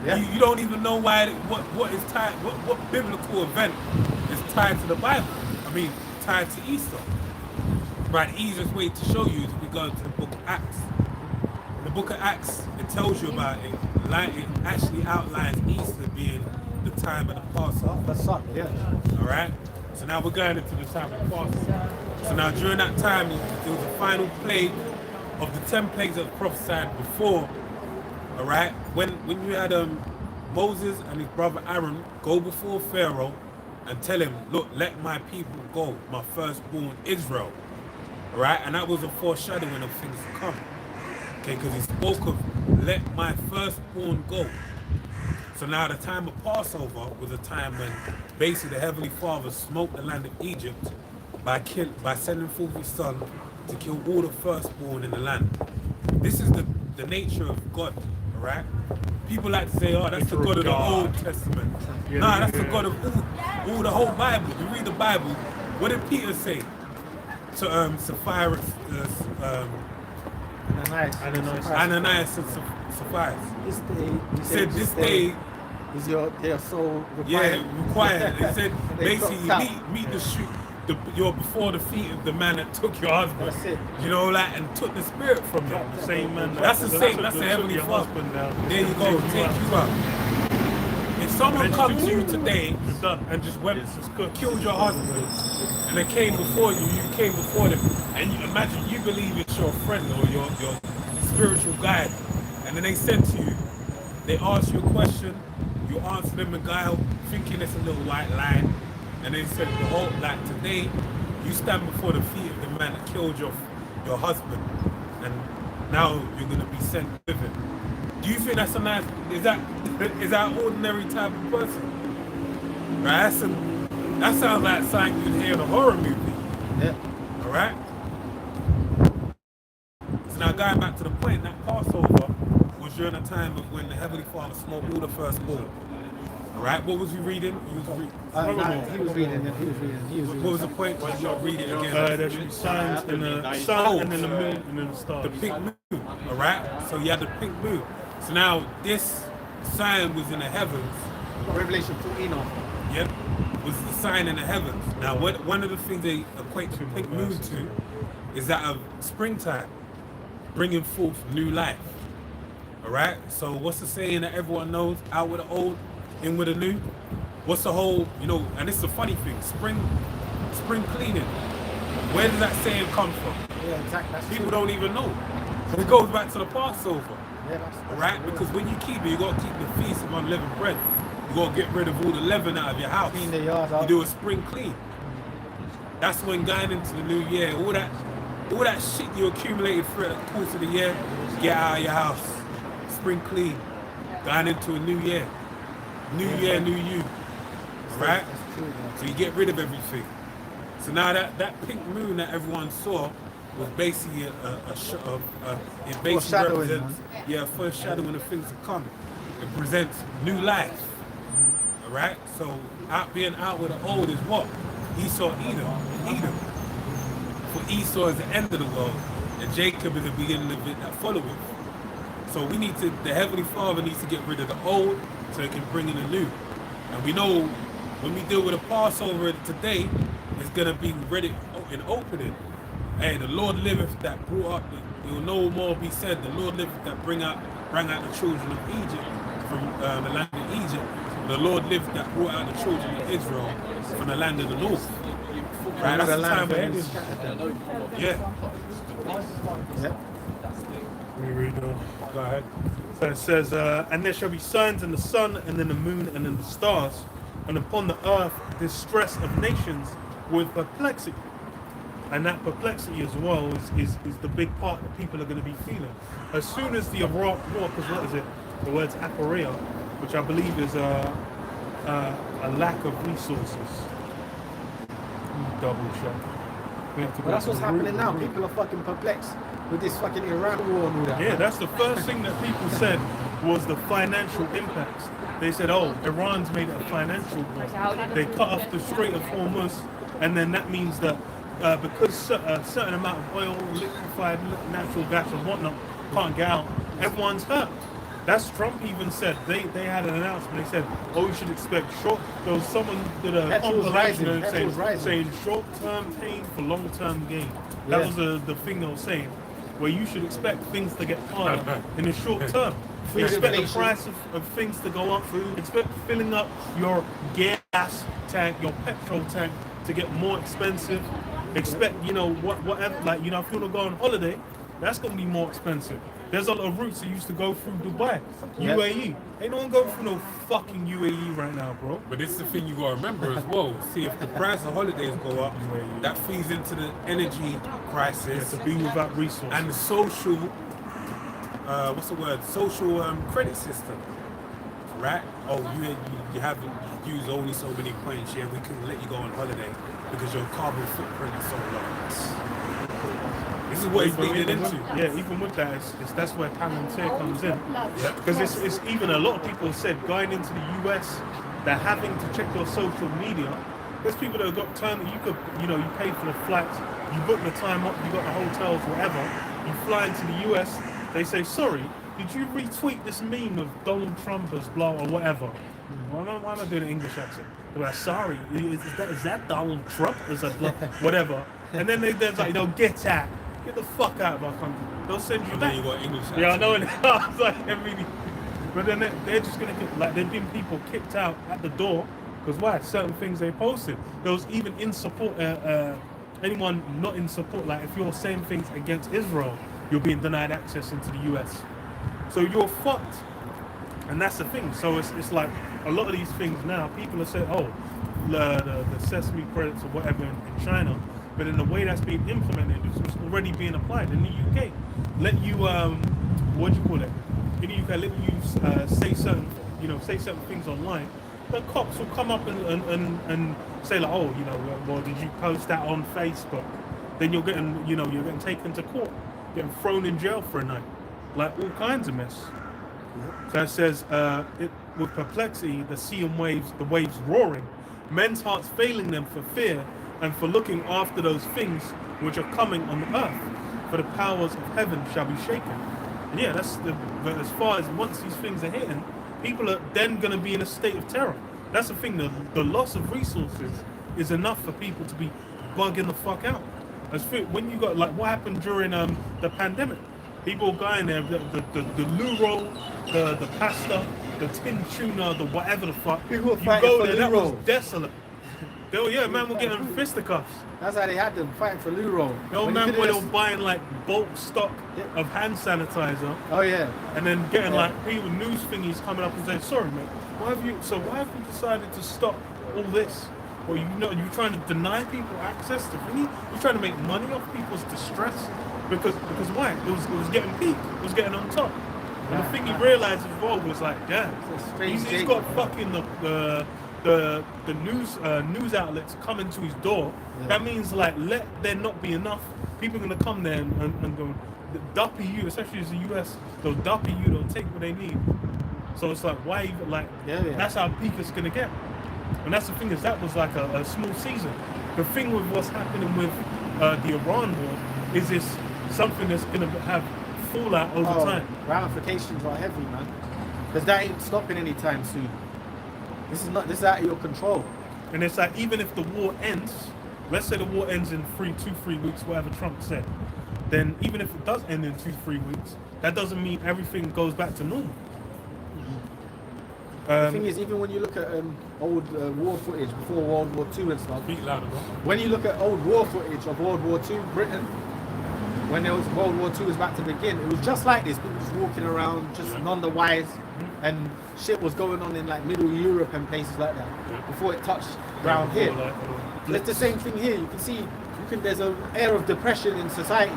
Yeah. You don't even know why, what is tied, what biblical event is tied to the Bible. I mean, tied to Easter. Right, the easiest way to show you is if we go to the book of Acts. In the book of Acts, it tells you about it. It actually outlines Easter being the time of the Passover. That's up, yeah. All right? So now we're going into the time of the Passover. So now during that time, there was a final plague of the 10 plagues that were prophesied before. All right? When you had Moses and his brother Aaron go before Pharaoh and tell him, look, let my people go, my firstborn Israel. All right? And that was a foreshadowing of things to come. Okay, because he spoke of let my firstborn go. So now the time of Passover was a time when basically the Heavenly Father smote the land of Egypt by sending forth his son to kill all the firstborn in the land. This is the nature of God, all right? People like to say, oh, that's the God of the Old Testament. Nah, that's the God of all the whole Bible. You read the Bible, what did Peter say to Sapphira, Ananias and Sapphira? He said, this day is your soul required. Yeah, required. He said, basically, meet the shoot. You're before the feet of the man that took your husband. That's it. You know, like, and took the spirit from you. The same man. That's the same. That's the Heavenly Father. There you go. Take you out. If someone comes to you today and just went, killed your husband, and they came before you, you came before them, and you imagine you believe it's your friend or your spiritual guide, and then they said to you, they ask you a question, you answer them in guile, thinking it's a little white lie, and they said, oh, like today, you stand before the feet of the man that killed your husband, and now you're going to be sent with him. Do you think that's a nice, is that ordinary type of person? Right? That sounds like something you'd hear in a horror movie. Yeah. All right? So now going back to the point, that Passover was during a time of when the Heavenly Father smote all the firstborn. All right, what was he reading? He was reading. What was the point? Why did you read it again? There should be signs in the sun and in the moon and in the stars. The pink moon, all right? So you had the pink moon. So now this sign was in the heavens. Revelation 14 on. Yep, was the sign in the heavens. Now, one of the things they equate the pink moon to is that of springtime, bringing forth new life. All right? So what's the saying that everyone knows? Out with the old, in with the new? what's the whole, you know, and it's the funny thing, spring cleaning. Where does that saying come from? Yeah, exactly. That's People true. don't even know. It goes back to the Passover. Yeah, that's Right? true. Because when you keep it, you got to keep the feast of unleavened bread. You got to get rid of all the leaven out of your house. Clean the yard You out. do a spring clean. That's when going into the new year, all that shit you accumulated through the course of the year, get out of your house. Spring clean. Going into a new year. New year, new you. Right? That's true, man. So you get rid of everything. So now that pink moon that everyone saw was basically it basically Foreshadowing, represents foreshadowing of things to come. It presents new life. Alright? So being out with the old is what? Esau, Edom. For Esau is the end of the world, and Jacob is the beginning of it that followeth. So the Heavenly Father needs to get rid of the old so he can bring in the new. And we know when we deal with a Passover today, it's going to be ready in opening. Hey, the Lord liveth that brought up, it will no more be said, the Lord liveth that bring out the children of Egypt from the land of Egypt. The Lord liveth that brought out the children of Israel from the land of the north. Right, that's the time we're heading. Yeah. Yeah. Let me read on. Go ahead. So it says, and there shall be signs in the sun and in the moon and in the stars, and upon the earth distress of nations with perplexity. And that perplexity as well is the big part that people are going to be feeling. As soon as the Iraq war, because what is it? The word's aporia, which I believe is a lack of resources. Double check. We have to go But that's to what's the happening root now. of the People are fucking perplexed with this fucking Iran war and all that. Yeah, that's the first thing that people said was the financial impacts. They said, oh, Iran's made it a financial war. They cut off the Strait of Hormuz, and then that means that because a certain amount of oil, liquefied natural gas and whatnot can't get out, everyone's hurt. That's Trump even said. They had an announcement. They said, oh, you should expect short. There was someone did a Petrol's rising. compilation Petrol's rising. saying short-term pain for long-term gain. That Yeah. was the thing they were saying, where you should expect things to get harder in the short term. Food Expect the inflation. price of things to go up. Expect filling up your gas tank, your petrol tank to get more expensive. Expect, whatever, like, if you want to go on holiday, that's going to be more expensive. There's a lot of routes that used to go through Dubai, Yeah. UAE. Ain't no one going through no fucking UAE right now, bro. But this is the thing you gotta remember as well. See, if the price of holidays go up, that feeds into the energy crisis To be without resources. and the social, social credit system, right? Oh, you haven't used only so many points. Yeah, we couldn't let you go on holiday because your carbon footprint is so low. This is what he's leading into. Yeah, even with that, that's where Palantir comes in. Because it's even a lot of people said going into the US, they're having to check your social media. There's people that have got time that you pay for the flights, you book the time up, you got the hotels, whatever. You fly into the US, they say, sorry, did you retweet this meme of Donald Trump as blah or whatever? Why am I doing an English accent? They're like, sorry, is that Donald Trump? Is that blah, whatever? And then they're like, get out. Get the fuck out of our country. They'll send you And back. then you got English. Yeah, I know. And I was like, really. But then they're just gonna get, like, there've been people kicked out at the door because why? Certain things they posted. There was even in support. Anyone not in support, like if you're saying things against Israel, you're being denied access into the US. So you're fucked. And that's the thing. So it's like a lot of these things now. People are saying, oh, the sesame credits or whatever in China. But in the way that's being implemented, it's already being applied in the UK. Let you, what do you call it? In the UK, let you say certain things online. The cops will come up and say like, oh, well, did you post that on Facebook? Then you're getting taken to court, getting thrown in jail for a night, like all kinds of mess. So it says, with perplexity, the sea and the waves roaring, men's hearts failing them for fear and for looking after those things which are coming on the earth, for the powers of heaven shall be shaken. And yeah, but as far as once these things are hitting, people are then going to be in a state of terror. That's the thing, the loss of resources is enough for people to be bugging the fuck out. When you got, like, what happened during the pandemic, people going there, the loo roll, the pasta, the tin tuna, the whatever the fuck. People were You fighting go for there, loo that was rolls. desolate. Yeah, man, we're getting fisticuffs. That's how they had them fighting for loo roll. Yo, When you man, could've were just- buying like bulk stock Yeah. of hand sanitizer, Oh yeah. and then getting Yeah. like people news thingies coming up and saying, "Sorry, mate, why have you decided to stop all this? Or you're trying to deny people access to thingy? You're trying to make money off people's distress because why? It was getting peak. It was getting on top." And the thing he realized as well was like, yeah, It's a strange he's shape. got fucking the news outlets coming to his door. Yeah. That means like let there not be enough people are gonna come there and go duppy you, especially as the US, they'll duppy you, they'll take what they need. So it's like why even like Yeah. that's how peak it's gonna get. And that's the thing is that was like a small season. The thing with what's happening with the Iran war is this something that's gonna have fallout over time. Ramifications are heavy, man. Because that ain't stopping anytime soon. This is out of your control. And it's like even if the war ends, let's say the war ends in 2-3 weeks, whatever Trump said, then even if it does end in 2-3 weeks, that doesn't mean everything goes back to normal. The thing is, even when you look at old war footage before World War II and stuff, Speak louder, bro. when you look at old war footage of World War II, Britain, when there was World War II was about to begin, it was just like this. People just walking around, just none the wise, and shit was going on in like Middle Europe and places like that before it touched ground here. It's the same thing here. You can see, there's an air of depression in society.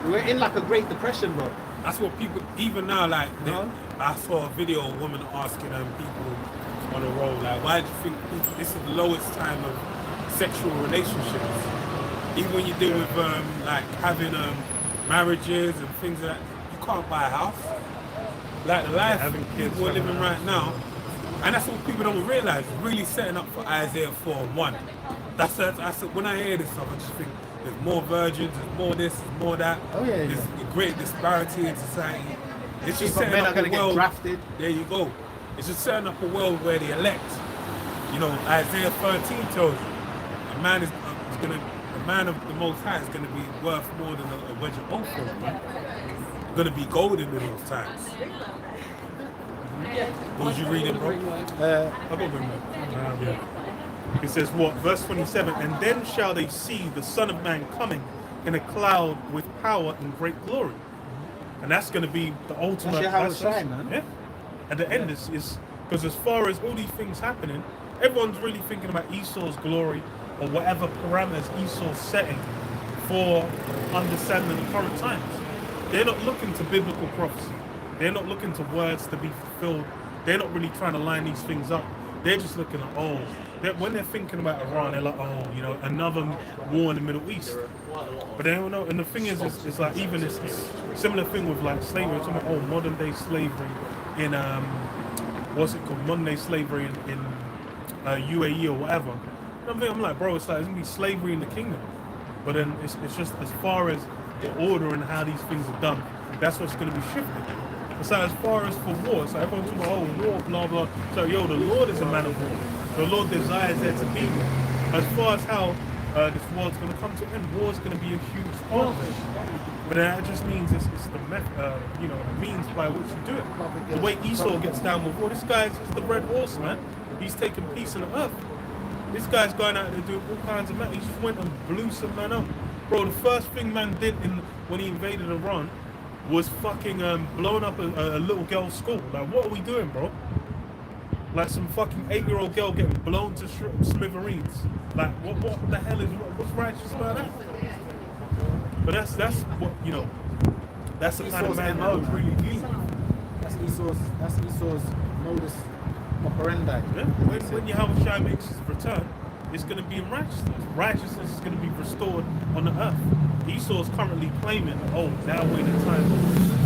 We're in like a Great Depression, bro. That's what people, even now, like, No. I saw a video of a woman asking people on the road, like, why do you think this is the lowest time of sexual relationships? Even when you deal with, like, having marriages and things like that, you can't buy a house. Like, the life having kids, people are living right now, and that's what people don't realize, really setting up for Isaiah 4:1. That's when I hear this stuff, I just think, there's more virgins, there's more this, there's more that. Oh, yeah, There's a great disparity in society. It's just But setting men up are going a to get world. drafted. There you go. It's just setting up a world where the elect, Isaiah 13 tells you, a man the man of the Most High is going to be worth more than a wedge of ophir, man. Going to be golden in those times. What was you reading, bro? I'll go bring that. It says what? Verse 27, and then shall they see the Son of Man coming in a cloud with power and great glory. And that's going to be the ultimate. That's your house shine, man. Yeah. At the end is because as far as all these things happening, everyone's really thinking about Esau's glory or whatever parameters Esau's setting for understanding the current times. They're not looking to biblical prophecy. They're not looking to words to be fulfilled. They're not really trying to line these things up. They're just looking at, when they're thinking about Iran, they're like, another war in the Middle East. But they don't know. And the thing is, it's like even this similar thing with like slavery. It's about modern day slavery in what's it called? Modern day slavery in UAE or whatever. I'm like, bro, it's gonna be slavery in the kingdom. But then it's just as far as the order and how these things are done, that's what's gonna be shifted. So as far as for war, so everyone's talking about war, blah blah. So the Lord is a man of war. The Lord desires there to be war. As far as how this world's going to come to an end, war's going to be a huge part of it. But that just means it's the the means by which you do it. The way Esau gets down with war, this guy's just the red horse, man. He's taking peace on the earth. This guy's going out there doing all kinds of man. He just went and blew some man up. Bro, the first thing man did when he invaded Iran was fucking blowing up a little girl's school. Like, what are we doing, bro? Like some fucking 8-year-old girl getting blown to smithereens. Like, what the hell what's righteous about that? But that's what, that's the kind of man that would really be. That's Esau's modus operandi. Yeah? When Yahweh makes his return, it's going to be in righteousness. Righteousness is going to be restored on the earth. Esau's currently claiming, now we're in a time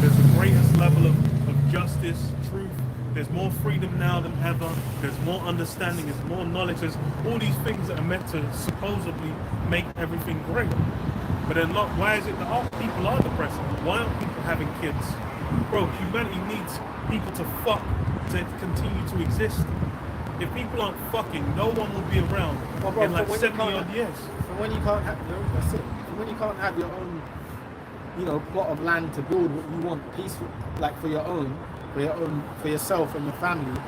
there's the greatest level of justice, truth. There's more freedom now than ever. There's more understanding. There's more knowledge. There's all these things that are meant to supposedly make everything great. But then, look, why is it that people are depressed? Why aren't people having kids? Bro, humanity needs people to fuck to continue to exist. If people aren't fucking, no one will be around in like 70 odd years. From when you can't have, that's it. From when you can't have your own, plot of land to build what you want, peaceful, like for your own, for yourself and your family.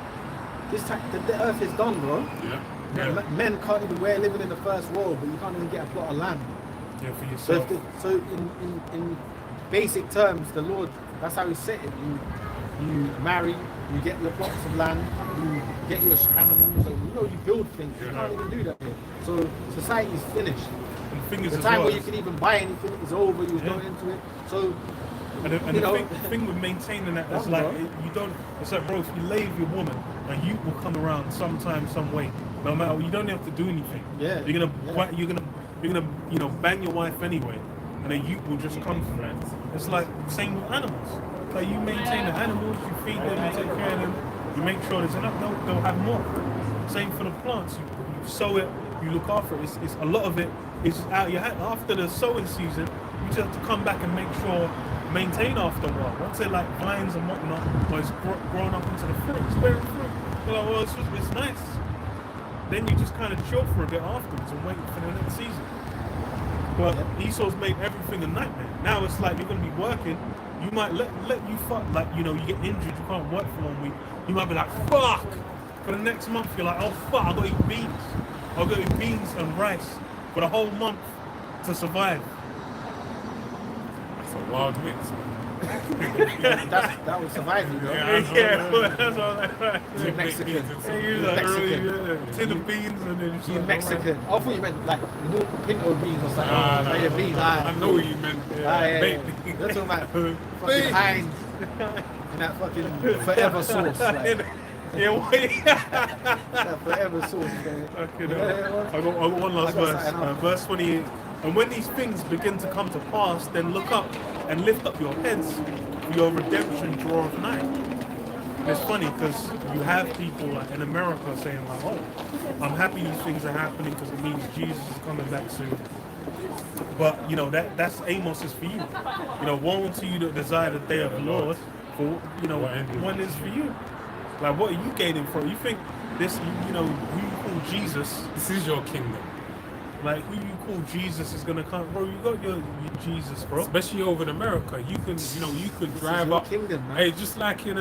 This time, the earth is done, bro. Yeah. Men can't even. We're living in the first world, but you can't even get a plot of land. Yeah, for yourself. So in basic terms, the Lord, that's how He set it. You marry, you get your plots of land, you get your animals, you build things. You can't even do that here. So society's finished. And the thing is, The as time well, where you can even buy anything is over. You're going into it. So the thing with maintaining that, that's like you don't. It's like, bro, if you lay with your woman, a youth will come around sometime, some way. No matter, you don't have to do anything. Yeah. You're gonna bang your wife anyway, and a youth will just come from that. It's like same with animals. Like you maintain the animals, you feed them, you take care of them, you make sure there's enough. They'll have more. Same for the plants. You sow it, you look after it. It's a lot of it is out your hand. After the sowing season, you just have to come back and make sure. Maintain after a while. Once they're like vines and whatnot, or it's grown up into the fruit, it's bearing fruit. You're like, well, it's nice. Then you just kind of chill for a bit afterwards and wait for the next season. But Esau's made everything a nightmare. Now it's like you're going to be working. You might let you fuck, like, you get injured, you can't work for 1 week. You might be like, fuck! For the next month, you're like, oh fuck, I've got to eat beans. I've got to eat beans and rice for the whole month to survive. That's a wild mix. that will survive you, though. That's all right. You're Mexican. You're like really, tin of beans and then You're Mexican. I thought you meant like pinto beans or something. No. Beans. I know what you meant. You're talking about fucking Heinz and that fucking forever sauce. Like. That forever sauce. I got one last verse. Verse 28. And when these things begin to come to pass, then look up and lift up your heads, for your redemption draweth nigh. It's funny because you have people like in America saying like, oh, I'm happy these things are happening because it means Jesus is coming back soon. But that's Amos is for you. Woe unto you that desire the day of the Lord, for one is for you. Like, what are you gaining for? You think this, who you call Jesus? This is your kingdom. Like, who you call Jesus is gonna come, bro. You got your Jesus, bro. Especially over in America, you can drive up. Kingdom, man. Hey, just like in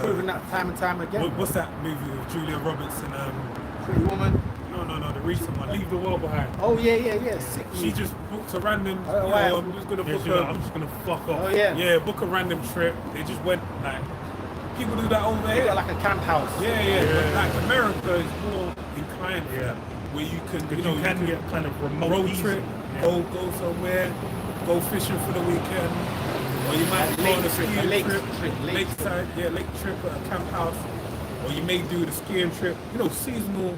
proving that time and time again. What's that movie with Julia Roberts and Pretty Woman. No, the recent one, Leave the World Behind. Oh yeah. Sick. She just booked a random. I'm just gonna book I'm just gonna fuck off. Oh yeah. Yeah, book a random trip. They just went like. People do that over They here. got like a camp house. Yeah. But like America is more inclined for that. Where you can, you can get kind of remote road easy. trip, go somewhere, go fishing for the weekend, or you might go on a skiing trip, lakeside, lake trip at a camp house, or you may do the skiing trip, seasonal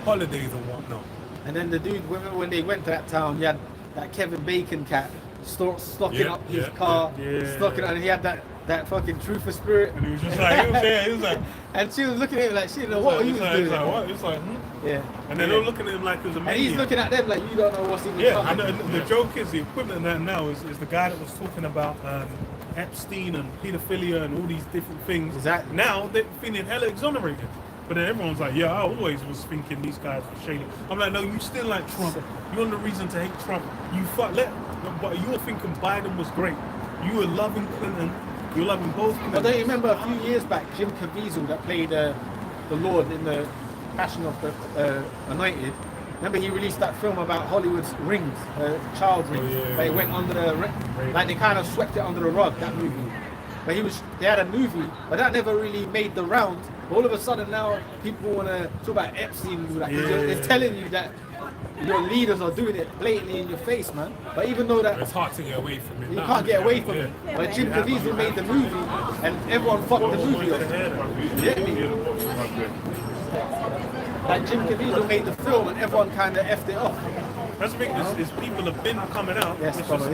holidays and whatnot. And then the dude, when they went to that town, he had that Kevin Bacon cat stocking up his car, stocking up, and he had that fucking truth of spirit. And he was just like, he was like, and she was looking at him like, she didn't know what he was doing. It's like, what? It's like, Yeah. And they're all looking at him like it was a maniac. And he's looking at them like, you don't know what's even coming. coming. And the joke is, the equivalent of that now is the guy that was talking about Epstein and pedophilia and all these different things. Exactly. Now they're feeling hella exonerated. But then everyone's like, yeah, I always was thinking these guys were shady. I'm like, no, you still like Trump. You're on the reason to hate Trump. But you were thinking Biden was great. You were loving Clinton. You were loving both Clinton. But don't you remember a few years back, Jim Caviezel that played the Lord in the Passion of the Anointed? Remember he released that film about Hollywood's rings, child rings, but it went under like they kind of swept it under the rug, that movie. But they had a movie, but that never really made the rounds. All of a sudden now people want to talk about Epstein. They're telling you that your leaders are doing it blatantly in your face, man. But even though that it's hard to get away from it. You can't get away from it. But Jim Caviezel made the movie, and everyone fucked the movie up. You get me? Like Jim Caviezel made the film, and everyone kind of effed it off. That's the thing, is people have been coming out. Yes, brother.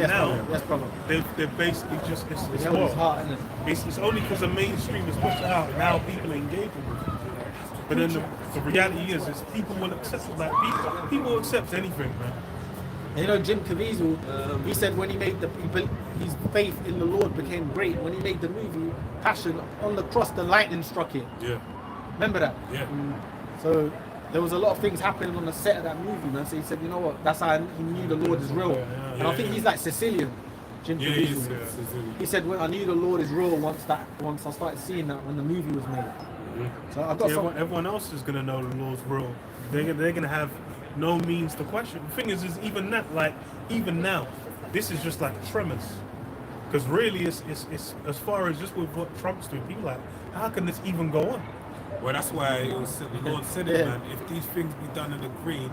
They're basically just, it's hard, isn't it? It's only because the mainstream is pushed out, and now people are engaging with it. But then the reality is people will accept it. Like people will accept anything, man. And Jim Caviezel, he said when he made his faith in the Lord became great. When he made the movie Passion, on the cross, the lightning struck him. Yeah. Remember that? Yeah. So there was a lot of things happening on the set of that movie, man. So he said, you know what? That's how he knew the Lord is real. And I think he's like Sicilian. Jim Yeah, Caviezel. yeah. He said, well, I knew the Lord is real once I started seeing that when the movie was made. So I've got everyone else is gonna know the Lord's real. They're gonna have no means to question. The thing is even that, like even now, this is just like tremors. Because really, it's as far as just with what Trump's doing, people are like, how can this even go on? Well, that's why the Lord said it, man. If these things be done in the green,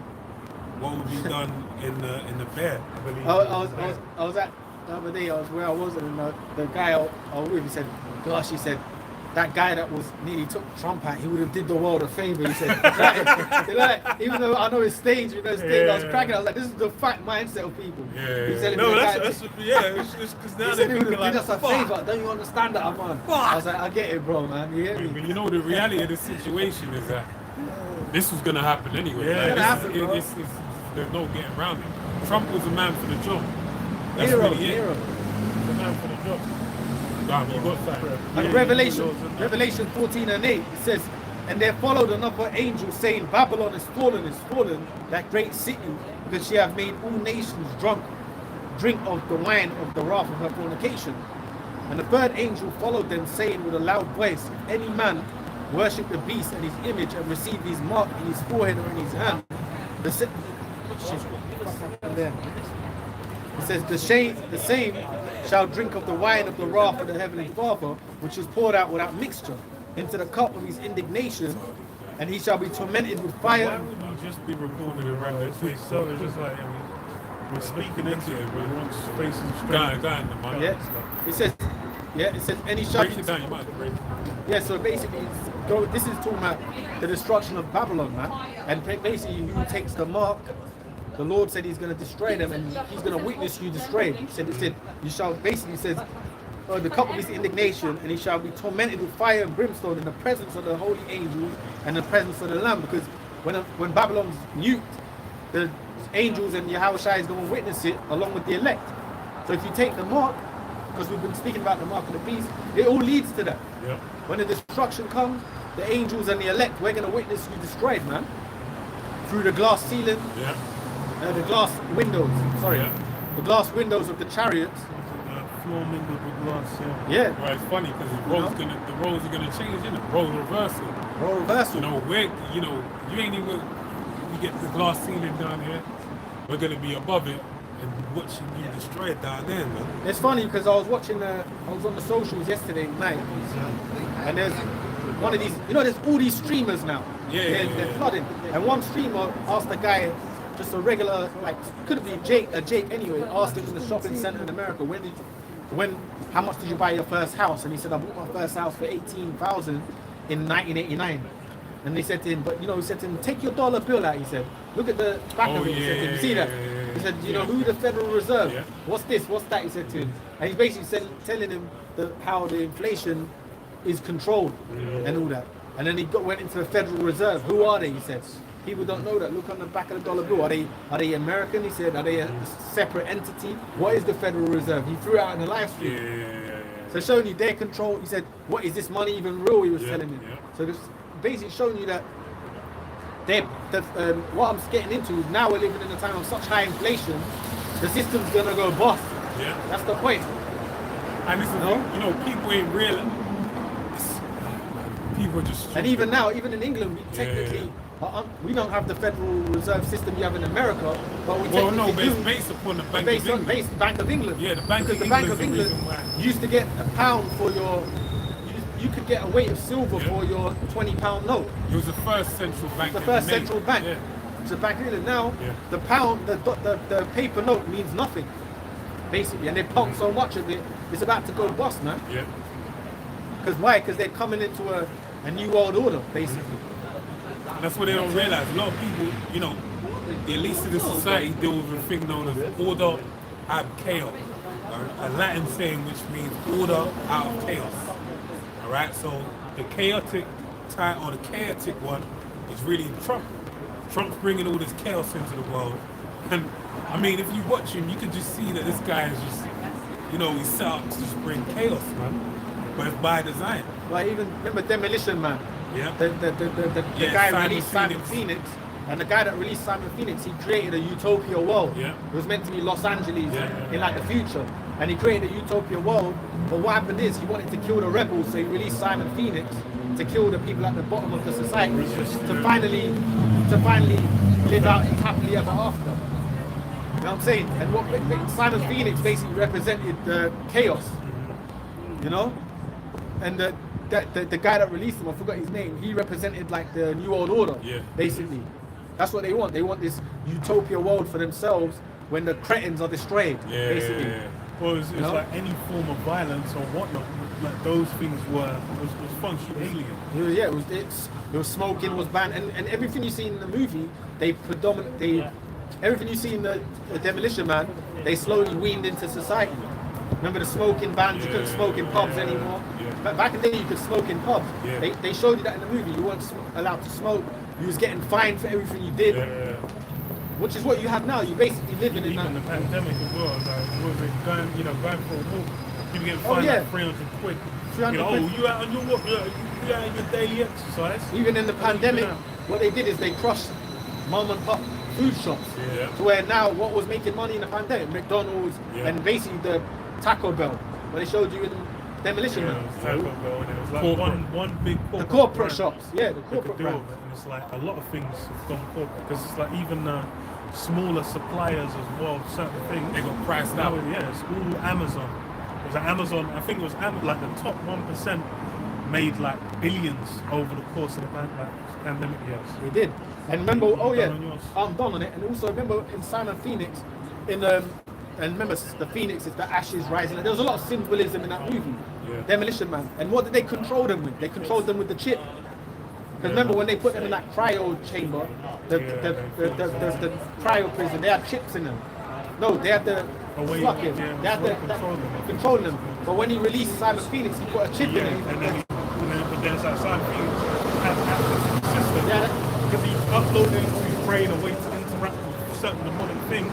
what would be done in the bear? I believe. I was at the other day. I was where I was, and the guy I was with, he said, "Gosh," he said, that guy that was nearly took Trump out, he would have did the world a favor. He said, like, even though I know his stage, I was cracking. I was like, this is the fact mindset of people. Yeah. He said, no, that's it's because now he said he would have did us a favor. Don't you understand that, man? I was like, I get it, bro, man. You hear me? But you know, the reality of the situation is that this was gonna happen anyway. Yeah, there's no getting around it. Trump was a man for the job. That's Hero. the man for the job. You got that. And Revelation 14:8, it says, and there followed another angel saying, Babylon is fallen, that great city, because she hath made all nations drink of the wine of the wrath of her fornication. And the third angel followed them, saying with a loud voice, if any man worship the beast and his image and receive his mark in his forehead or in his hand, it says, the same shall drink of the wine of the wrath of the heavenly Father, which is poured out without mixture, into the cup of his indignation, and he shall be tormented with fire. Why would you just be recorded and rendered? So it's just like, we're speaking into it, but once facing straight. It says, and he shall break it down, you might break it. Yeah, so basically, this is talking about the destruction of Babylon, man. And basically, who takes the mark, the Lord said he's going to destroy them, and he's going to witness you destroy them. He said, you shall, basically says, the cup of his indignation, and he shall be tormented with fire and brimstone in the presence of the holy angels and the presence of the Lamb. Because when Babylon's nuked, the angels and Yahushua is going to witness it along with the elect. So if you take the mark, because we've been speaking about the mark of the beast, it all leads to that. Yeah. When the destruction comes, the angels and the elect, we're going to witness you destroyed, man. Through the glass ceiling, the glass windows, the glass windows of the chariots. Floor mingled with glass, Yeah. Well, it's funny because the roles are gonna change, isn't it? Role reversal. Role reversal. You ain't even, you get the glass ceiling down here, we're gonna be above it and watching you destroy it down there, man. It's funny because I was on the socials yesterday night, and there's one of these, there's all these streamers now. They're flooding. And one streamer asked a guy, just a regular, like, could be Jake anyway, asked him in the shopping center in America, how much did you buy your first house? And he said, I bought my first house for $18,000 in 1989. And they said to him, he said to him, take your dollar bill out, he said. Look at the back of it, he said to him, you see that? He said, who the Federal Reserve? Yeah. What's this? What's that? He said to him. And he's basically telling him how the inflation is controlled and all that. And then he went into the Federal Reserve. Who are they? He said. People don't know that. Look on the back of the dollar bill. Are they American? He said. Are they a separate entity? What is the Federal Reserve? He threw it out in the live stream. Yeah. So showing you their control. He said, what is this money even real? He was telling me. Yeah. So this basically showing you that what I'm getting into, now we're living in a time of such high inflation, the system's gonna go bust. Yeah. That's the point. And this is, people ain't real. People are just stupid. And even now, even in England, we technically we don't have the Federal Reserve system you have in America, but we but it's based upon the Bank of England. Bank of England. Yeah, the Bank of England. Bank of England used to get £1 for your. You could get a weight of silver for your £20 note. It was the first central bank. The first central bank. Yeah. So Bank of England now, the pound, the paper note means nothing, basically, and they pump so much of it, it's about to go bust, man. Yeah. Because why? Because they're coming into a new world order, basically. And that's what they don't realize. A lot of people, the elites of the society deal with a thing known as order out of chaos. A Latin saying which means order out of chaos. Alright, so the chaotic type or the chaotic one is really Trump. Trump's bringing all this chaos into the world. And I mean, if you watch him, you can just see that this guy is just, he's set up to just bring chaos, man. But it's by design. Like even remember Demolition Man. Yeah. The guy released Simon Phoenix, and the guy that released Simon Phoenix, he created a utopia world. Yeah. It was meant to be Los Angeles in like the future. and he created a utopia world. But what happened is he wanted to kill the rebels, so he released Simon Phoenix to kill the people at the bottom of the society to finally live out happily ever after. You know what I'm saying? And what Simon Phoenix basically represented the chaos, you know? And the guy that released him, I forgot his name, he represented like the New World Order, basically. That's what they want. They want this utopia world for themselves when the cretins are destroyed, basically. Well, it's like any form of violence or whatnot. Like those things was functionally alien. It was smoking was banned, and everything you see in the movie, everything you see in the Demolition Man, they slowly weaned into society. Remember the smoking bans? You couldn't smoke in pubs anymore. But back in the day, you could smoke in pubs. They showed you that in the movie. You weren't allowed to smoke. You was getting fined for everything you did. Which is what you have now. You basically living in that. Even the pandemic as well. Like, going for a walk, people getting fined like 300 quid. You out on your walk? You out on your daily exercise? Even in the pandemic, what they did is they crushed mom and pop food shops. To where now, what was making money in the pandemic? McDonald's and basically the Taco Bell. What they showed you in Demolition Man. Taco Bell, and it was like one big corporate. The corporate shops, the corporate brands. And it's like a lot of things have gone corporate because it's like even smaller suppliers as well. Certain things they got priced out. It's all Amazon. It was Amazon. I think it was like the top 1% made like billions over the course of the pandemic years. They did. And remember, I'm done on it. And also remember in Simon Phoenix, and remember the Phoenix is the ashes rising. There was a lot of symbolism in that movie, Demolition Man. And what did they control them with? They controlled them with the chip. Because remember when they put them in that cryo chamber, the cryo prison, they had chips in them. No, they had the fucking, they had the controlling them. But when he released Simon Phoenix, he put a chip in him. And then it's like Simon Phoenix had access to the system. Because he uploaded into his brain a way to interact with certain demonic things.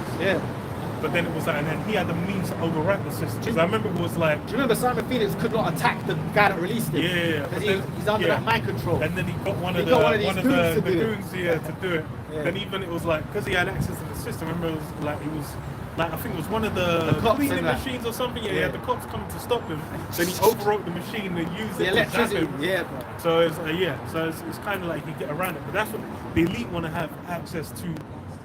But then it was like, and then he had the means to override the system. Because I remember it was like... Do you remember Simon Phoenix could not attack the guy that released it? Because he's under that mind control. And then he got one of the goons to do it. Then even it was like, because he had access to the system, remember it was like, I think it was one of the cleaning machines or something. He had the cops coming to stop him. Then he overwrote the machine and used the it electricity. to zap him. So it's kind of like you get around it. But that's what the elite want to have access to.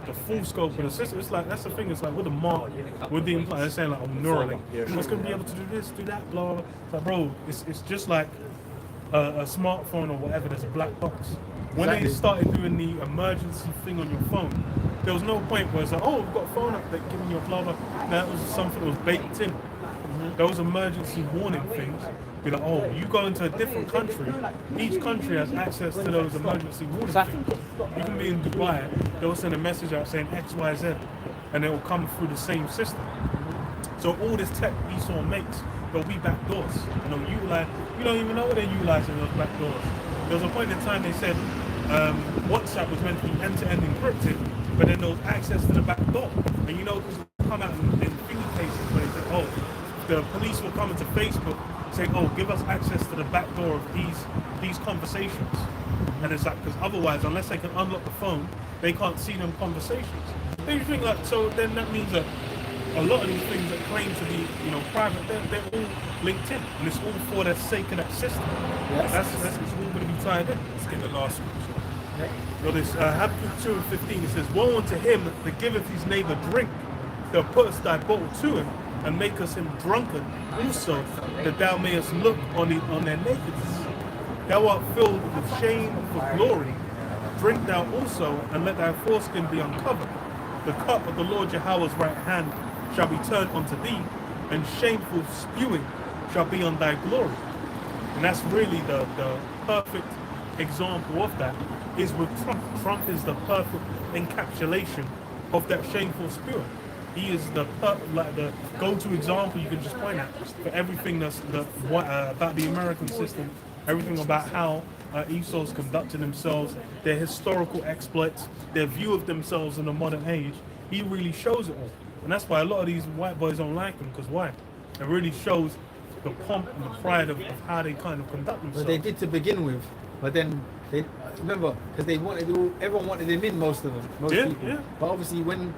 The full scope of the system. It's like that's the thing. It's like with the mark, with the implant, they're saying like, Neuralink. It's gonna be able to do this, do that, blah blah. It's like, bro, it's just like a smartphone or whatever. There's a black box. When they started doing the emergency thing on your phone, there was no point where it's like, oh, we've got a phone up there giving you a blah blah. That was something that was baked in. Those emergency warning things. Be like, oh, you go into a different country. Each country has access to those emergency warning things. You can be in Dubai, they'll send a message out saying X, Y, Z, and it will come through the same system. So all this tech Esau makes, there'll be back doors. You don't even know what they're utilizing those back doors. There was a point in time they said WhatsApp was meant to be end-to-end encrypted, but then there was access to the back door. And because they come out in thingy cases where they said, oh, the police will come into Facebook saying, oh, give us access to the back door of these conversations. And it's like, because otherwise, unless they can unlock the phone, they can't see them conversations. Then you think like, so then that means that a lot of these things that claim to be, private, they're all linked in. And it's all for the sake of that system. That's it's all going to be tied in. Let's get the last one. This Habakkuk 2:15, it says, woe unto him that giveth his neighbor drink, thou puttest thy bottle to him, and makest him drunken also, that thou mayest look on their nakedness. Thou art filled with shame for glory. Drink thou also, and let thy foreskin be uncovered. The cup of the Lord Yahweh's right hand shall be turned unto thee, and shameful spewing shall be on thy glory. And that's really the perfect example of that, is with Trump. Trump is the perfect encapsulation of that shameful spewing. He is the go-to example you can just point at for everything that's about the American system, everything about how Esau's conducting themselves, their historical exploits, their view of themselves in the modern age. He really shows it all. And that's why a lot of these white boys don't like him, because why? It really shows the pomp and the pride of how they kind of conduct themselves. But they did to begin with, but then they remember, because everyone wanted him in, most of them, most people. But obviously when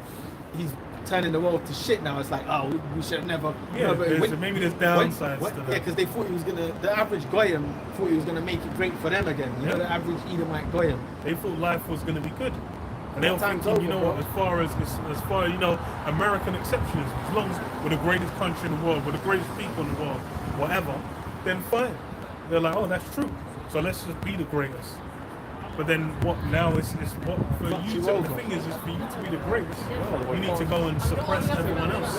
he's turning the world to shit now. It's like, oh, we should have never. Yeah, maybe there's downsides to that. Yeah, because they thought he was gonna. The average Goyim thought he was gonna make it great for them again. You know, the average Edomite Goyim. They thought life was gonna be good. And they were thinking, over, you know what, as far you know, American exceptions, as long as we're the greatest country in the world, we're the greatest people in the world, whatever, then fine. They're like, oh, that's true. So let's just be the greatest. But then what now is what for you to, the thing is for you to be the greatest, you need to go and suppress everyone else.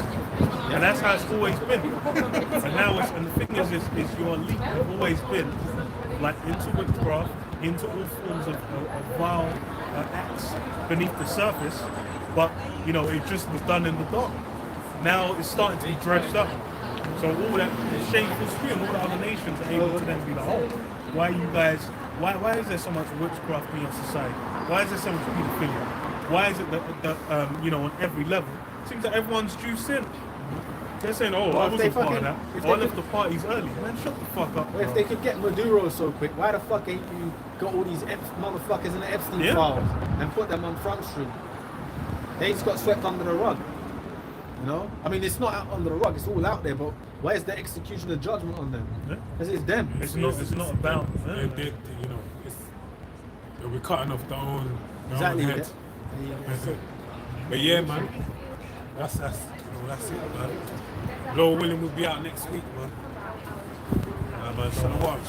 And that's how it's always been. And now and the thing is your elite have always been like into witchcraft, into all forms of vile acts beneath the surface, but you know, it just was done in the dark. Now it's starting to be dredged up. So all that shameful spew and all the other nations are able to then be like, oh, why you guys, why is there so much witchcraft in your society? Why is there so much pedophilia? Why is it that you know, on every level, it seems that everyone's juiced in. They're saying, oh, I wasn't part of that. I left the parties early. Man, shut the fuck up. If they could get Maduro so quick, why the fuck ain't you got all these motherfuckers in the Epstein files and put them on Front Street? They just got swept under the rug. You know? I mean, it's not out under the rug, it's all out there, but where's the execution of judgment on them? Because it's them. It's not about them. You know, we're cutting off their own head. But yeah, man, that's it, man. Lord willing, we'll be out next week, man. Man, shalom.